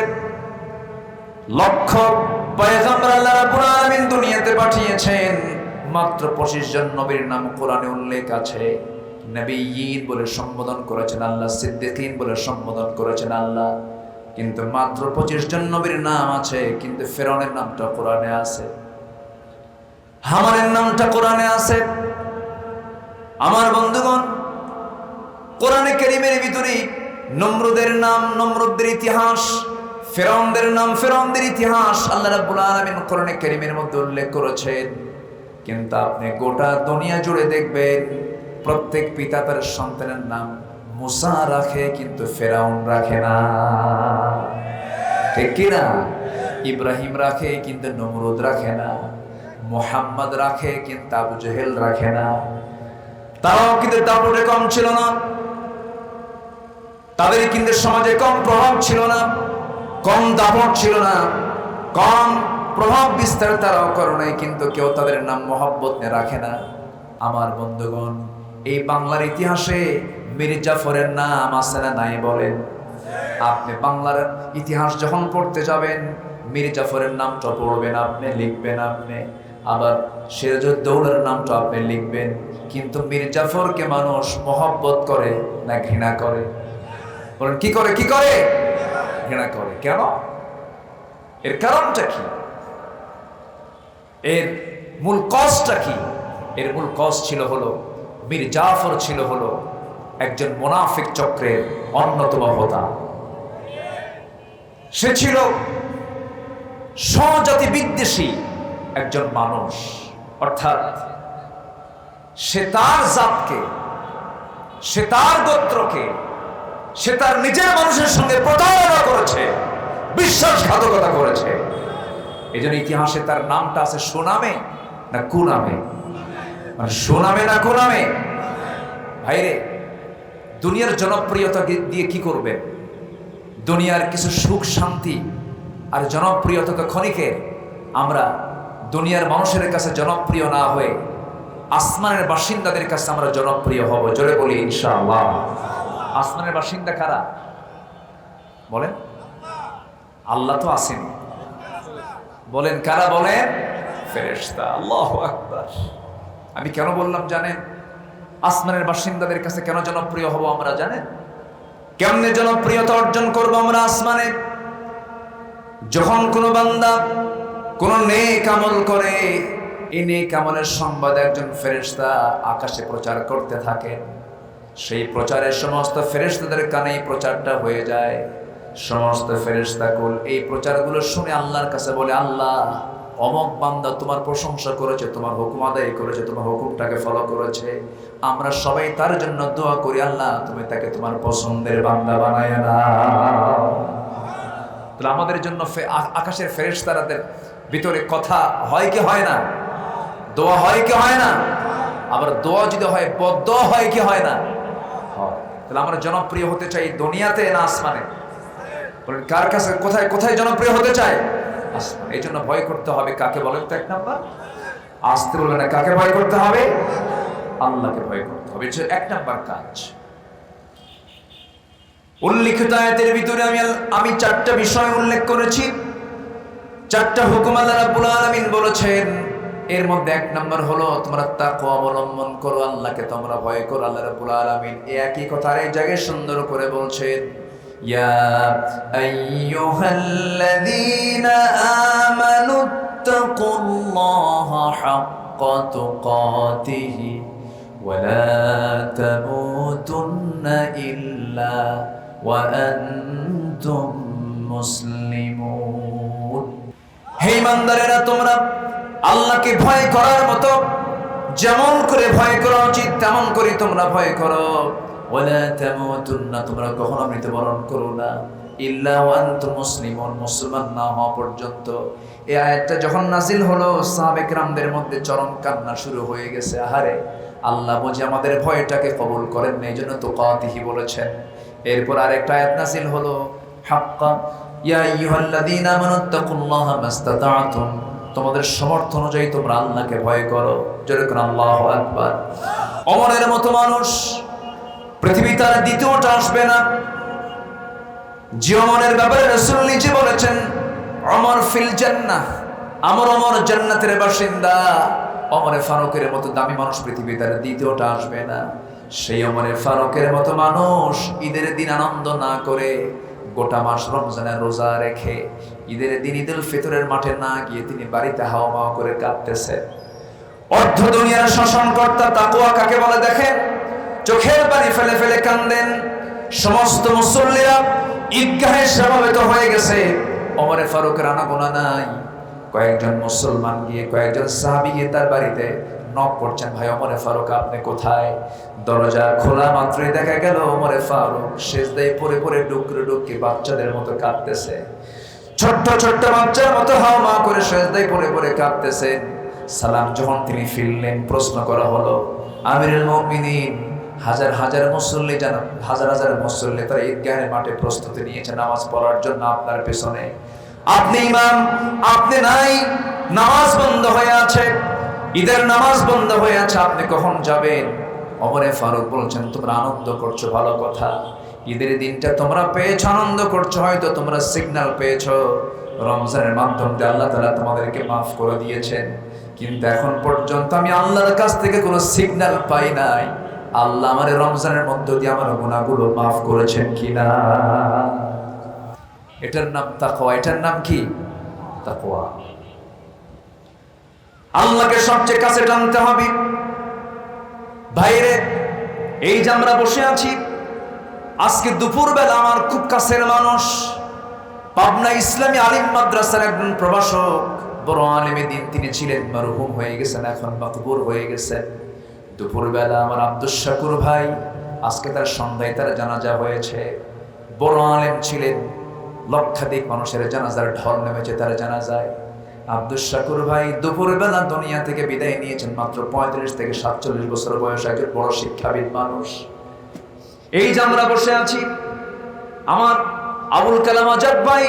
A: লক্ষ পয়গম্বর আল্লাহ রাব্বুল আলামিন দুনিয়াতে পাঠিয়েছেন, মাত্র 25 জন নবীর নাম কোরআনে উল্লেখ আছে। নবিয়্যিন বলে সম্বোধন করেছেন আল্লাহ, সিদ্দিকিন বলে সম্বোধন করেছেন আল্লাহ, কিন্তু মাত্র 25 জন নবীর নাম আছে। কিন্তু ফেরাউনের নামটা কোরআনে আছে, হামানের নামটা কোরআনে আছে। আমার বন্ধুগণ, কোরআনে কারীমের ভিতরে নমরুদের নাম, নমরুদের ইতিহাস, ফেরাউনদের নাম, ফেরাউনদের ইতিহাস আল্লাহ রাব্বুল আলামিন কোরআনে কারীমের মধ্যে উল্লেখ করেছেন। কিন্তু আপনি গোটা দুনিয়া জুড়ে দেখবেন, প্রত্যেক পিতা তার সন্তানের নাম মুসা রাখে, কিন্তু ফেরাউন রাখে না। ঠিক কিনা? ইব্রাহিম রাখে, কিন্তু নমরুদ রাখে না। মুহাম্মদ রাখে, কিন্তু আবু জেহেল রাখে না। তারাও কিন্তু দাপটে কম ছিল না, তাদের কিন্তু সমাজে কম প্রভাব ছিল না, কম দাপট ছিল না, কম প্রভাব বিস্তার তারাও করে নাই, কিন্তু কেউ তাদের নাম মহব্বত নিয়ে রাখে না। আমার বন্ধুগণ, এই বাংলার ইতিহাসে মীর জাফরের নাম আছে না নাই বলেন? আপনি বাংলার ইতিহাস যখন পড়তে যাবেন, মীর জাফরের নামটা পড়বেন, আপনি লিখবেন, আপনি আবার সিরাজউদ্দৌলার নামটা আপনি লিখবেন। কিন্তু মীর জাফরকে মানুষ মহব্বত করে না ঘৃণা করে? বলেন কি করে? কি করে? ঘৃণা করে। কেন? এর কারণটা কি? এর মূল কজটা কি? এর মূল কজ ছিল হলো, মীর জাফর ছিল হলো একজন মুনাফিক চক্রের অন্যতম হোতা। সে ছিল স্বজাতি বিদ্বেষী একজন মানুষ। অর্থাৎ সে তার জাতকে, সে তার গোত্রকে, সে তার নিজের মানুষের সঙ্গে প্রতারণা করেছে, বিশ্বাসঘাতকতা করেছে। এই জন্য ইতিহাসে তার নামটা আছে সুনামে না কুনামে? মানে সুনামে না কুনামে? ভাইরে, দুনিয়ার জনপ্রিয়তা দিয়ে কি করবে? দুনিয়ার কিছু সুখ শান্তি আর জনপ্রিয়তা তো ক্ষণিকের। আমরা দুনিয়ার মানুষের কাছে জনপ্রিয় না হয়ে আসমানের বাসিন্দাদের কাছে আমরা জনপ্রিয় হব। জোরে বলি ইনশাআল্লাহ। আসমানের বাসিন্দা কারা বলেন? আল্লাহ তো আসেনি, বলেন কারা? বলেন ফেরেশতা। আল্লাহু আকবার। আমি কেন বললাম জানেন? আসমানের বাসিন্দাদের কাছে কেন জনপ্রিয় হব আমরা জানেন? কেমনে জনপ্রিয়তা অর্জন করব আমরা আসমানে? যখন কোনো বান্দা কোন নেক আমল করে, এই নেক আমলের সংবাদ একজন ফেরেশতা আকাশে প্রচার করতে থাকে, সেই প্রচারের সমস্ত ফেরেশতাদের কানে এই প্রচারটা হয়ে যায়। সমস্ত ফেরেশতাকুল এই প্রচারগুলো শুনে আল্লাহর কাছে বলে, আল্লাহ অমক বান্দা তোমার প্রশংসা করেছে, তোমার হুকুম আদায় করেছে, তোমার হুকুমটাকে ফলো করেছে, আমরা সবাই তার জন্য দোয়া করি, আল্লাহ তুমি তাকে তোমার পছন্দের বান্দা বানায় নাও। তাহলে আমাদের জন্য আকাশের ফেরেশতাদের ভিতরে কথা হয় কি হয় না? দোয়া হয় কি হয় না? আবার দোয়া যদি হয়, বদদোয়া হয় কি হয় না? হয়। তাহলে আমরা জনপ্রিয় হতে চাই দুনিয়াতে না আসমানে? বলেন কার কাছে, কোথায় কোথায় জনপ্রিয় হতে চাই? আসমানে। এই জন্য ভয় করতে হবে কাকে বলেন তো? এক নাম্বার, আসতে বলবেন না, কাকে ভয় করতে হবে? আল্লাহকে ভয় করতে হবে। এটা এক নাম্বার কাজ। উল্লিখিত আয়াতের ভিতরে আমি চারটা বিষয় উল্লেখ করেছি, চারটা হুকুম আল্লাহ রাব্বুল আলামিন বলেছেন। এর মধ্যে এক নাম্বার হলো তোমরা তাকওয়া অবলম্বন করো, আল্লাহকে তোমরা ভয় করো। আল্লাহ রাব্বুল আলামিন একই কথা এই জায়গায় সুন্দর করে বলছেন, ইয়া আইয়ুহাল্লাযীনা আমানুত্তাকুল্লাহা হাক্কা তুকাতিহি ওয়া লা তামুতুন্না ইল্লা ওয়া আনতুম মুসলিমুন। হে ইমানদারেরা, তোমরা আল্লাহকে ভয় করার মতো যেমন করে ভয় করা উচিত তেমন করে তোমরা ভয় করো। ওয়ালা তামুতুন্না, তোমরা কখনো মৃত্যুবরণ করো না, ইল্লা ওয়া আনতুম মুসলিমুন, মুসলমান না হওয়া পর্যন্ত। এই আয়াতটা যখন নাজিল হলো, সাহাবে কেরামদের মধ্যে চরম কান্না শুরু হয়ে গেছে। আহারে, আল্লাহ বুঝি আমাদের ভয়টাকে কবুল করেন না, এই জন্য তুকাতিহি বলেছেন। এরপর আরেকটা আয়াত নাজিল হলো, হাক্কা ইয়া আইয়ুহাল্লাযীনা আমানুত্তাকুল্লাহা মাসতাতা'তুম, তোমাদের সামর্থ্য অনুযায়ী তোমরা আল্লাহকে ভয় করো। জোরে করে আল্লাহু আকবার। ওমরের মতো মানুষ পৃথিবীতে আর দ্বিতীয়টা আসবে না। যে ওমরের ব্যাপারে রাসূল নিজে বলেছেন, ওমর ফিল জান্নাহ, আমার ওমর জান্নাতের বাসিন্দা। ওমরে ফারুকের মতো দামি মানুষ পৃথিবীতে আর দ্বিতীয়টা আসবে না। সেই ওমরে ফারুকের মতো মানুষ ঈদের দিন আনন্দ না করে, গোটা মাস রমজানের রোজা রেখে, ঈদের দিন ঈদুল ফিতরের মাঠে না গিয়ে তিনি বাড়িতে হাওয়া মাওয়া করে কাঁদতেছে। অর্ধ দুনিয়ার শাসনকর্তা তাকওয়া কাকে বলে দেখেন? চোখের পানি ফেলে ফেলে কান্দেন। সমস্ত মুসল্লিরা ঈদগাহে সমবেত হয়ে গেছে, ওমরে ফারুকের আনাগোনা নাই। কয়েকজন মুসলমান গিয়ে, কয়েকজন সাহাবী গিয়ে তার বাড়িতে নক করছেন, ভাই ওমরে ফারুক আপনি কোথায়? দরজা খোলা মাত্রই দেখা গেল ওমরে ফারুক সেজদায় পড়ে পড়ে ডুকরে ডুকরে বাচ্চাদের মতো কাঁদতেছে। ছোট্ট ছোট্ট বাচ্চার মতো হাওয়া মা করে সেজদায় পড়ে পড়ে কাঁদতেছেন। সালাম যখন তিনি ফিরলেন, প্রশ্ন করা হলো, আমিরুল মুমিনিন, হাজার হাজার মুসল্লি জানান, হাজার হাজার মুসল্লি তারা ঈদগাহের মাঠে প্রস্তুতি নিয়েছে নামাজ পড়ার জন্য আপনার পেছনে, আপনি ইমাম, আপনি নাই, নামাজ বন্ধ হয়ে আছে, ঈদের নামাজ বন্ধ হয়ে আছে, আপনি কখন যাবেন? ওমরে ফারুক বলছেন, তোমরা আনন্দ করছো, ভালো কথা, ঈদের দিনটা তোমরা পেয়েছো, আনন্দ করছো, হয়তো তোমরা সিগন্যাল পেয়েছো, রমজানের মাধ্যম দিয়ে আল্লাহ তাআলা তোমাদেরকে মাফ করে দিয়েছেন, কিন্তু এখন পর্যন্ত আমি আল্লাহর কাছ থেকে কোনো সিগন্যাল পাই নাই আল্লাহ আমার রমজানের মধ্য দিয়ে আমার গুনাহগুলো মাফ করেছেন কিনা। এটার নাম তাকওয়া। এটার নাম কি? তাকওয়া। আল্লাহকে সবচেয়ে কাছে টানতে হবে। ভাইরে, এই যে আমরা বসে আছি, আজকে দুপুরবেলা আমার খুব কাছের মানুষ, পাবনা ইসলামী আলিম মাদ্রাসার একজন প্রভাষক, বড় আলেমে দিন তিনি ছিলেন, মরহুম হয়ে গেছেন, এখন মাকবুর হয়ে গেছেন। দুপুরবেলা আমার আব্দুস শাকুর ভাই, আজকে তার সন্ধ্যায় তার জানাজা হয়েছে। বড় আলেম ছিলেন, লক্ষাধিক মানুষের জানাজার ঢল নেমেছে তার জানাজায়। আব্দুস শাকুর ভাই দুপুরবেলা দুনিয়া থেকে বিদায় নিয়েছেন, মাত্র 35 থেকে 47 বছর বয়স, একজন বড় শিক্ষাবিদ মানুষ। এই যে আমরা বসে আছি, আমার আবুল কালাম আজাদ ভাই,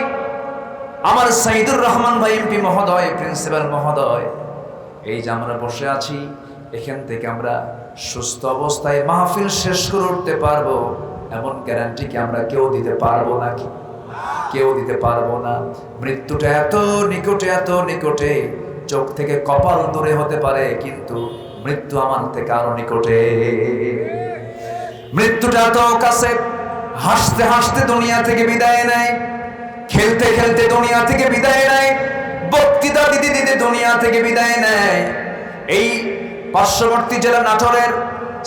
A: আমার সাইদুর রহমান ভাই এমপি মহোদয়, প্রিন্সিপাল মহোদয়, এই যে আমরা বসে আছি, এখান থেকে আমরা সুস্থ অবস্থায় মাহফিল শেষ করে উঠতে পারবো এমন গ্যারান্টি কি আমরা কেউ দিতে পারবো নাকি? কেউ দিতে পারবো না। মৃত্যুটা এত নিকটে, এত নিকটে, চোখ থেকে কপাল দূরে হতে পারে, কিন্তু মৃত্যু আমার থেকে আরো নিকটে। মৃত্যুটা এত কাছে, হাসতে হাসতে দুনিয়া থেকে বিদায় নেয়, খেলতে খেলতে দুনিয়া থেকে বিদায় নেয়, বক্তৃতা দিতে দিতে দুনিয়া থেকে বিদায় নেয়। এই পার্শ্ববর্তী জেলা নাটোরের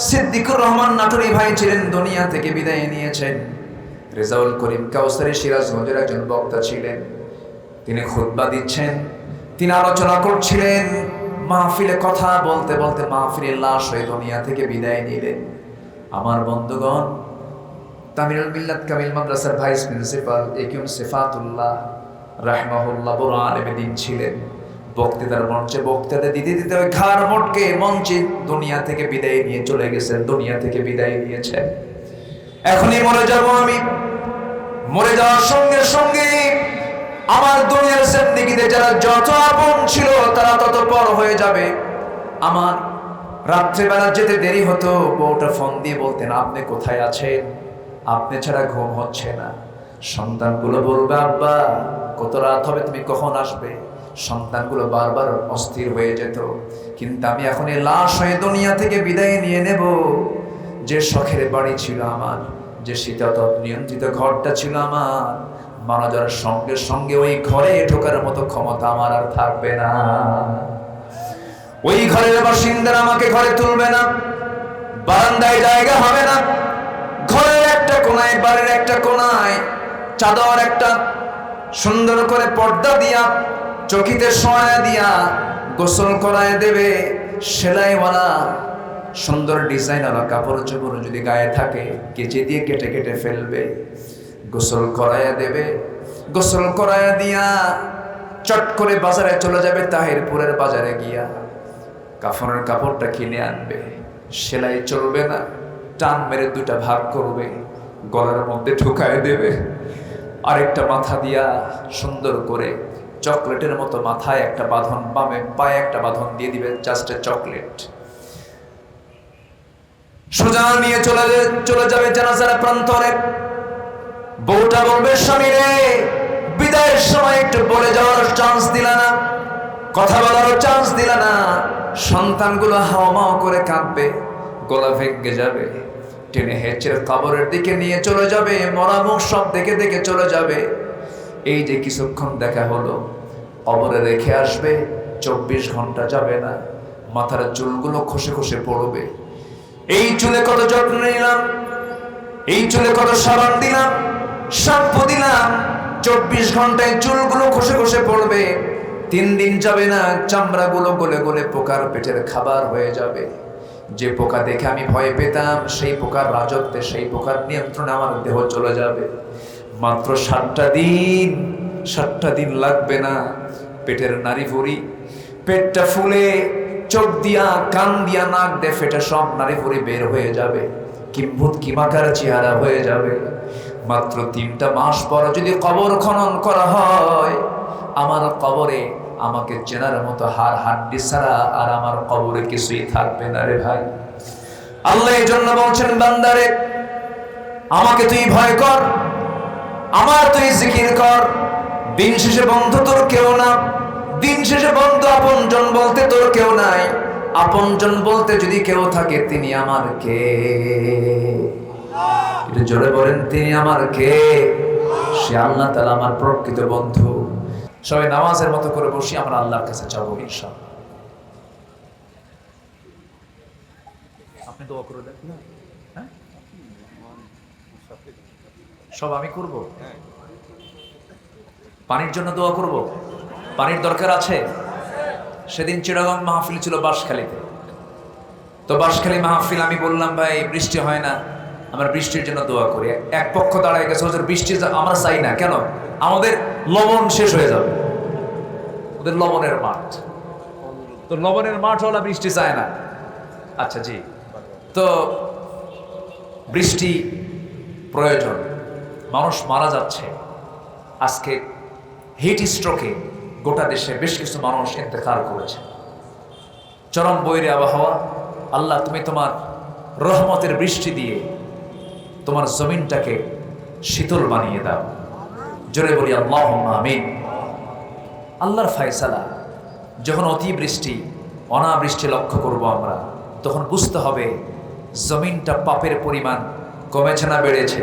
A: সিদ্দিকুর রহমান নাটোরি ভাই ছিলেন, দুনিয়া থেকে বিদায় নিয়েছেন। রেজাউল করিম কাউসারি সিরাজগঞ্জের একজন বক্তা ছিলেন, তিনি খুতবা দিচ্ছেন, তিনি আলোচনা করছিলেন, মাহফিলে কথা বলতে বলতে মাহফিলের লাশ হয়ে দুনিয়া থেকে বিদায় নিলেন। আমার বন্ধুগণ, তামিরুল মিল্লাত কামিল মাদ্রাসার ভাইস প্রিন্সিপাল একিউম সিফাতুল্লাহ রাহমাহুল্লাহ বড় আলেমে দিন ছিলেন। বক্তৃতার মঞ্চে বক্তৃতা দিতে দিতে ওই ঘাড় মোটকে মঞ্চে দুনিয়া থেকে বিদায় নিয়ে চলে গেছেন, দুনিয়া থেকে বিদায় নিয়েছেন। এখনই মরে যাব আমি, মরে যাওয়ার সঙ্গে সঙ্গে আমার দুনিয়ার জিন্দেগিতে যারা যত আপন ছিল তারা তত পর হয়ে যাবে। আমার রাত্রেবেলা যেতে দেরি হতো, বউটা ফোন দিয়ে বলতেন, আপনি কোথায় আছেন, আপনি ছাড়া ঘুম হচ্ছে না। সন্তানগুলো বলবে, আব্বা কত রাত হবে, তুমি কখন আসবে। সন্তানগুলো বারবার অস্থির হয়ে যেত। কিন্তু আমি এখন এই লাশ হয়ে দুনিয়া থেকে বিদায় নিয়ে নেব। যে শখের বাড়ি ছিল আমার, যে শীতাতপ নিয়ন্ত্রিত ঘরটা ছিল আমার, মারা যাওয়ার সঙ্গে সঙ্গে ওই ঘরে ঢোকার মতো ক্ষমতা আমার আর থাকবে না। ওই ঘরের বাসিন্দারা আমাকে ঘরে তুলবে না, বারান্দায় জায়গা হবে না। ঘরের একটা কোনায়, বাড়ির একটা কোনায় চাদর একটা সুন্দর করে পর্দা দিয়া, চকিতে শোয়া দিয়া গোসল করায় দেবে। সেলাইওয়ালা সুন্দর ডিজাইনার কাপড় চোপড় যদি গায়ে থাকে, কেচে দিয়ে কেটে কেটে ফেলবে, গোসল করায়া দেবে। গোসল করায়া দিয়া চট করে বাজারে চলে যাবে, তাহিরপুরের বাজারে গিয়া কাফনের কাপড়টা কিনে আনবে। সেলাই চলবে না, টান মেরে দুটা ভাগ করবে, গলার মধ্যে ঢুকায় দেবে। আরেকটা মাথা দিয়া সুন্দর করে চকলেটের মতো মাথায় একটা বাঁধন, বামে পায়ে একটা বাঁধন দিয়ে দিবে, জাস্ট চকলেট। সোজা নিয়ে চলে যাবে জানাজার প্রান্তরে। বউটা বলবে, স্বামী রে, বিদায়ের সময় একটু বলে যাওয়ার চান্স দিলা না, কথা বলার চান্স দিলা না। সন্তানগুলো হাওমাও করে কাঁদবে, গলা ভেঙে যাবে, টেনে হেঁচড়ে কবরের দিকে নিয়ে চলে যাবে, মরা মুখ সব দেখে দেখে চলে যাবে। এই যে কিছুক্ষণ দেখা হলো, কবরে রেখে আসবে, 24 ঘন্টা যাবে না, মাথার চুলগুলো খসে খসে পড়বে। এই চুলে কত যত্ন নিলাম, এই চুলে কত সাবান দিলাম, শ্যাম্পু দিলাম, 24 ঘন্টায় চুলগুলো খসে খসে পড়বে। 3 দিন যাবে না, চামড়াগুলো গলে গলে পোকার পেটের খাবার হয়ে যাবে। যে পোকা দেখে আমি ভয় পেতাম, সেই পোকার রাজত্বে, সেই পোকার নিয়ন্ত্রণে আমার দেহ চলে যাবে। মাত্র 7টা দিন লাগবে না, পেটের নাড়ি ভুঁড়ি, পেটটা ফুলে, চোখ দিয়া, কান দিয়া, নাক দিয়ে ফেটে সব নাড়ি ভুঁড়ি বের হয়ে যাবে, কিম্ভূত কিমাকার চেহারা হয়ে যাবে। মাত্র 3টা মাস পর যদি কবর খনন করা হয়, আমার কবরে আমাকে চেনার মতো হাড় হাড্ডি ছাড়া আর আমার কবরে কিছুই থাকবে না রে ভাই। আল্লাহ এই জন্য বলছেন, বান্দারে আমাকে তুই ভয় কর, আমার তুই জিকির কর। দিন শেষে বন্ধু তোর কেউ না, দিন শেষে বন্ধু আপনজন বলতে তোর কেউ নাই। আপনজন বলতে যদি কেউ থাকে, তিনি আমার কে? এটা জোরে বলেন, তিনি আমার কে? সে আল্লাহ তাআলা আমার প্রকৃত বন্ধু। সবাই নামাজের মতো করে বসি, আমরা আল্লাহর কাছে যাবো ইনশাআল্লাহ। আপনি দোয়া করে দেন, হ্যাঁ? সব আমি করব? পানির জন্য দোয়া করব? পানির দরকার আছে? সেদিন চিটাগং মাহফিল ছিল বাঁশখালীতে। তো বাঁশখালী মাহফিল, আমি বললাম, ভাই বৃষ্টি হয় না, আমরা বৃষ্টির জন্য দোয়া করি। এক পক্ষ দাঁড়ায় গেছে, ওদের বৃষ্টি আমরা চাই না। কেন? আমাদের লবণ শেষ হয়ে যাবে, ওদের লবণের মাঠ। তো লবণের মাঠ হলো, বৃষ্টি চায় না। আচ্ছা জি, তো বৃষ্টি প্রয়োজন। মানুষ মারা যাচ্ছে। আজকে হিট স্ট্রোকে গোটা দেশে বেশ কিছু মানুষ ইন্তেকাল করেছে। চরম বৈরী আবহাওয়া। আল্লাহ, তুমি তোমার রহমতের বৃষ্টি দিয়ে তোমার জমিনটাকে শীতল বানিয়ে দাও। জোরে বলি আল্লাহুম্মা আমিন। আল্লাহর ফয়সালা, যখন অতিবৃষ্টি অনাবৃষ্টি লক্ষ্য করব আমরা, তখন বুঝতে হবে জমিনটা পাপের পরিমাণ কমেছে না বেড়েছে?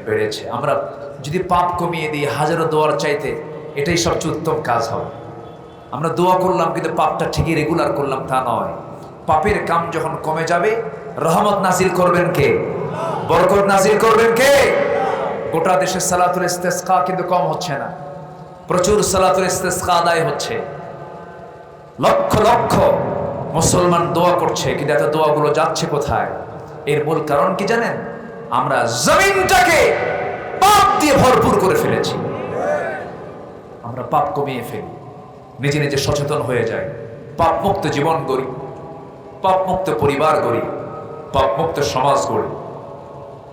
A: বেড়েছে। আমরা যদি পাপ কমিয়ে দিই হাজারো দোয়ার চাইতে এটাই সবচেয়ে উত্তম কাজ হবে। আমরা দোয়া করলাম কিন্তু পাপটা ঠিকই রেগুলার করলাম তা নয়। পাপের কাম যখন কমে যাবে, রহমত নাজিল করবেন কে? বরকত নাজিল করবেন কে? গোটা দেশে সালাতুল ইস্তেসকা কিন্তু কম হচ্ছে না, প্রচুর সালাতুল ইস্তেসকা আদায় হচ্ছে। লক্ষ লক্ষ মুসলমান দোয়া করছে, কিন্তু এত দোয়াগুলো যাচ্ছে কোথায়? এর মূল কারণ কি জানেন? আমরা জমিনটাকে পাপ দিয়ে ভরপুর করে ফেলেছি। আমরা পাপ কমিয়ে ফেলি, নিজে নিজে সচেতন হয়ে যায়, পাপ মুক্ত জীবন গড়ি, পাপ মুক্ত পরিবার গড়ি, পাপ মুক্ত সমাজ গড়ি।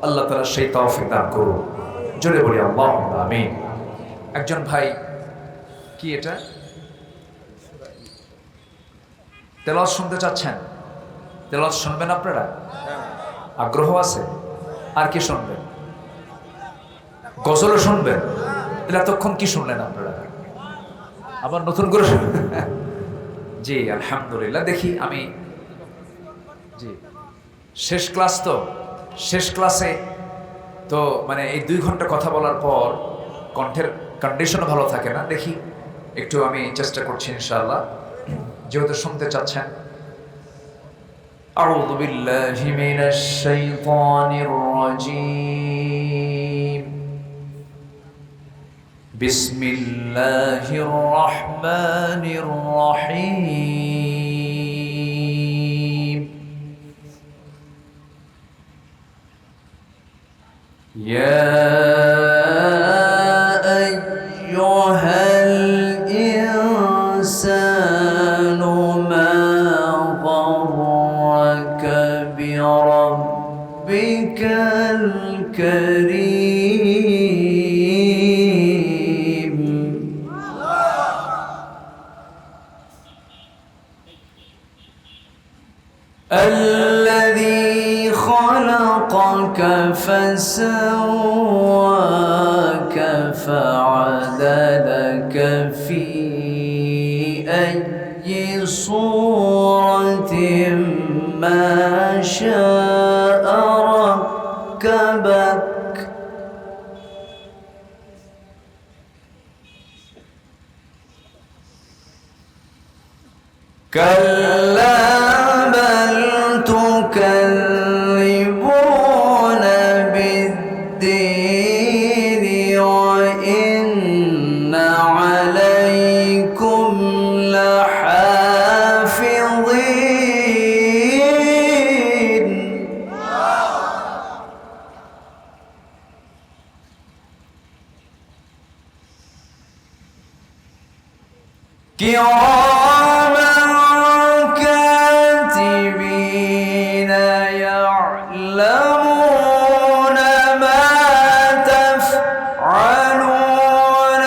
A: আল্লাহ তাআলা সেই তৌফিক দান করুন। জোরে বলি আল্লাহুম্মা আমিন। একজন ভাই, কি এটা তেলাওয়াত শুনতে চাচ্ছেন? তেলাওয়াত শুনবেন আপনারা? আগ্রহ আছে? আর কি শুনবেন? গজলও শুনবেন? তাহলে এতক্ষণ কি শুনলেন আপনারা? আবার নতুন করে জি আলহামদুলিল্লাহ। দেখি আমি, জি শেষ ক্লাস তো, শেষ ক্লাসে তো মানে এই 2 ঘন্টা কথা বলার পর কণ্ঠের কন্ডিশনও ভালো থাকে না। দেখি একটু আমি চেষ্টা করছি ইনশাআল্লাহ, যেহেতু শুনতে চাচ্ছেন। আউযু বিল্লাহি মিনাশ শাইতানির রাজীম। বিসমিল্লাহির রহমানির রহিম। ইয়া الكريم الذي خلقك فسواك فعدلك في أي صورة ما شاء ركبك كلا بل تكذبون بالدين وإن عليكم لحافظين كراما كاتبين يعلمون ما تفعلون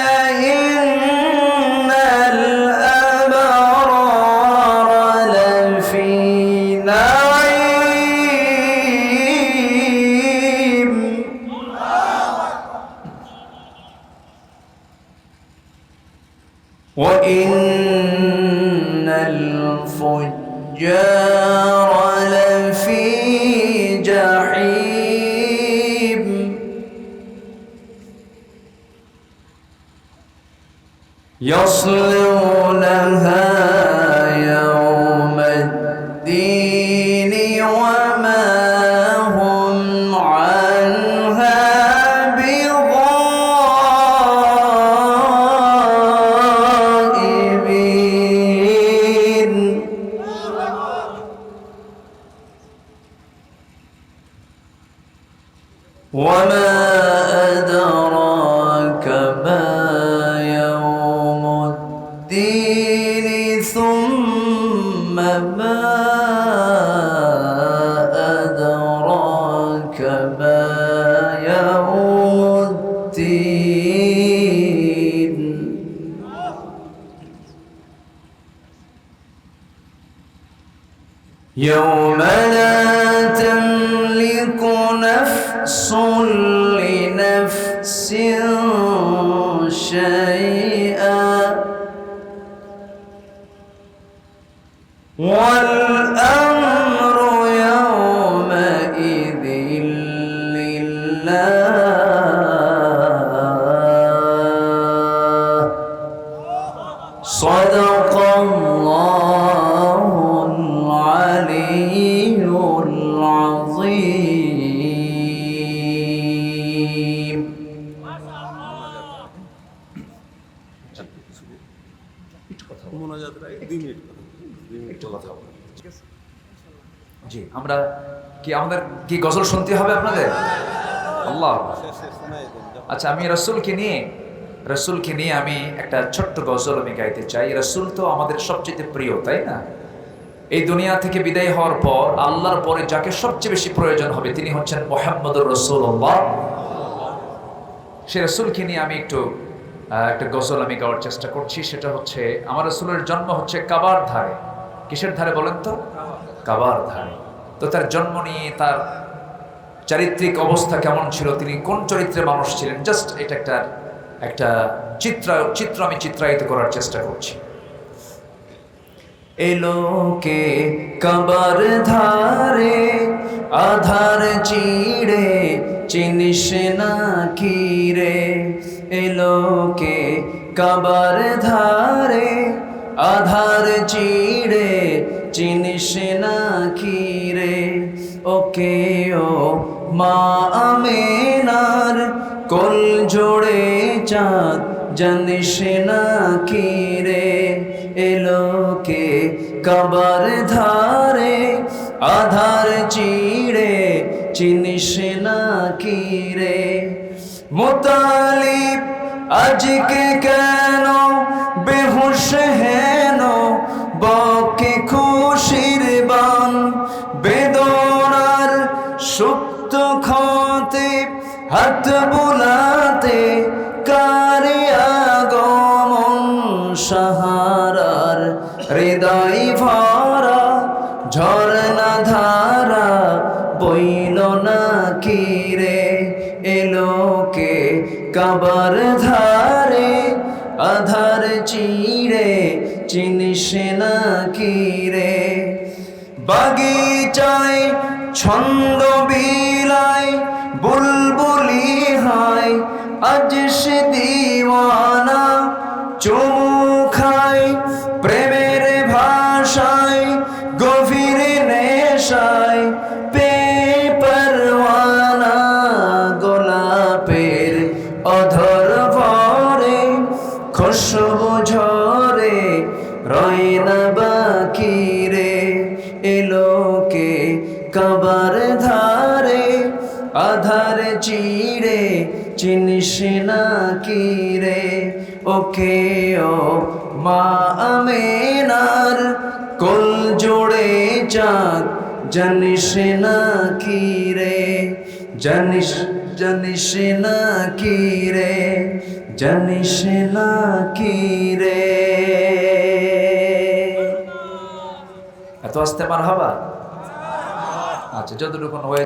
A: إن الأبرار لفي نعيم وإن الفجار لفي جحيم يصلونها يوم الدين وما هم عنها بغائبين وما أدراك ما يوم الدين ثم ما أدراك ما يوم الدين يوم لا تملك نفس لنفس شيئا والأمر يومئذ لله صدق الله العلي العظيم জি আমরা কি আমাদের কি গজল শুনতে হবে আপনাদের আল্লাহ আচ্ছা আমি রাসূলকে নিয়ে আমি একটা ছোট্ট গজল আমি গাইতে চাই রাসূল তো আমাদের সবচেয়ে প্রিয় তাই না এই দুনিয়া থেকে বিদায় হওয়ার পর আল্লাহর পরে যাকে সবচেয়ে বেশি প্রয়োজন হবে তিনি হচ্ছেন মুহাম্মদুর রাসূলুল্লাহ সেই রাসূলকে নিয়ে আমি একটা গজল আমি গাওয়ার চেষ্টা করছি সেটা হচ্ছে আমার রাসূলের জন্ম হচ্ছে কাবার ধারে কিসের ধারে বলেন তো কাবার ধারে তো তার জন্ম নিয়ে তার চারিত্রিক অবস্থা কেমন ছিল তিনি কোন চরিত্রের মানুষ ছিলেন জাস্ট এটা একটা চিত্র আমি চিত্রায়িত করার চেষ্টা করছি এলোকে কাবার ধারে আধার চিড়ে চিনিস না কি রে এলোকে কাবার ধারে আধার চিড়ে চিনিস না কি রে ওকে ও মা আমেনার কোল জোড়ে চাঁদ জানিস না কি রে এলোকে কাবার ধারে আধার চিড়ে চিনিস না কি রে মুতালিব আজকে কেন বেহুশ হেন বকে খুশির বান বেদনার সুপ্ত ক্ষতে হাত বুলাতে কারে আগমন সাহারার হৃদয় ভরা ঝরনা ধারা বইল না কি রে এলোকে কাবার ধারে আধার চিড়ে চিনিস না কি রে বাগিচায় ছন্দ বিলায় বুলবুলি হয় আজ সে দিওয়ানা চুমু খায় প্রেমের ভাষায় গভীর নেশায় পরওয়ানা গোলাপের অধর ভরে খুশবু ঝরে রয় না বাকি রে এলোকে কাবার ধারে আধার চিড়ে চিনিস না কি রে ওকে ও মা আমেনার কোল জোড়ে চাঁদ জানিস না কি রে জানিস না কি রে জানিস না কি রে এত আসতে মারহাবা আচ্ছা যতটুকু হয়ে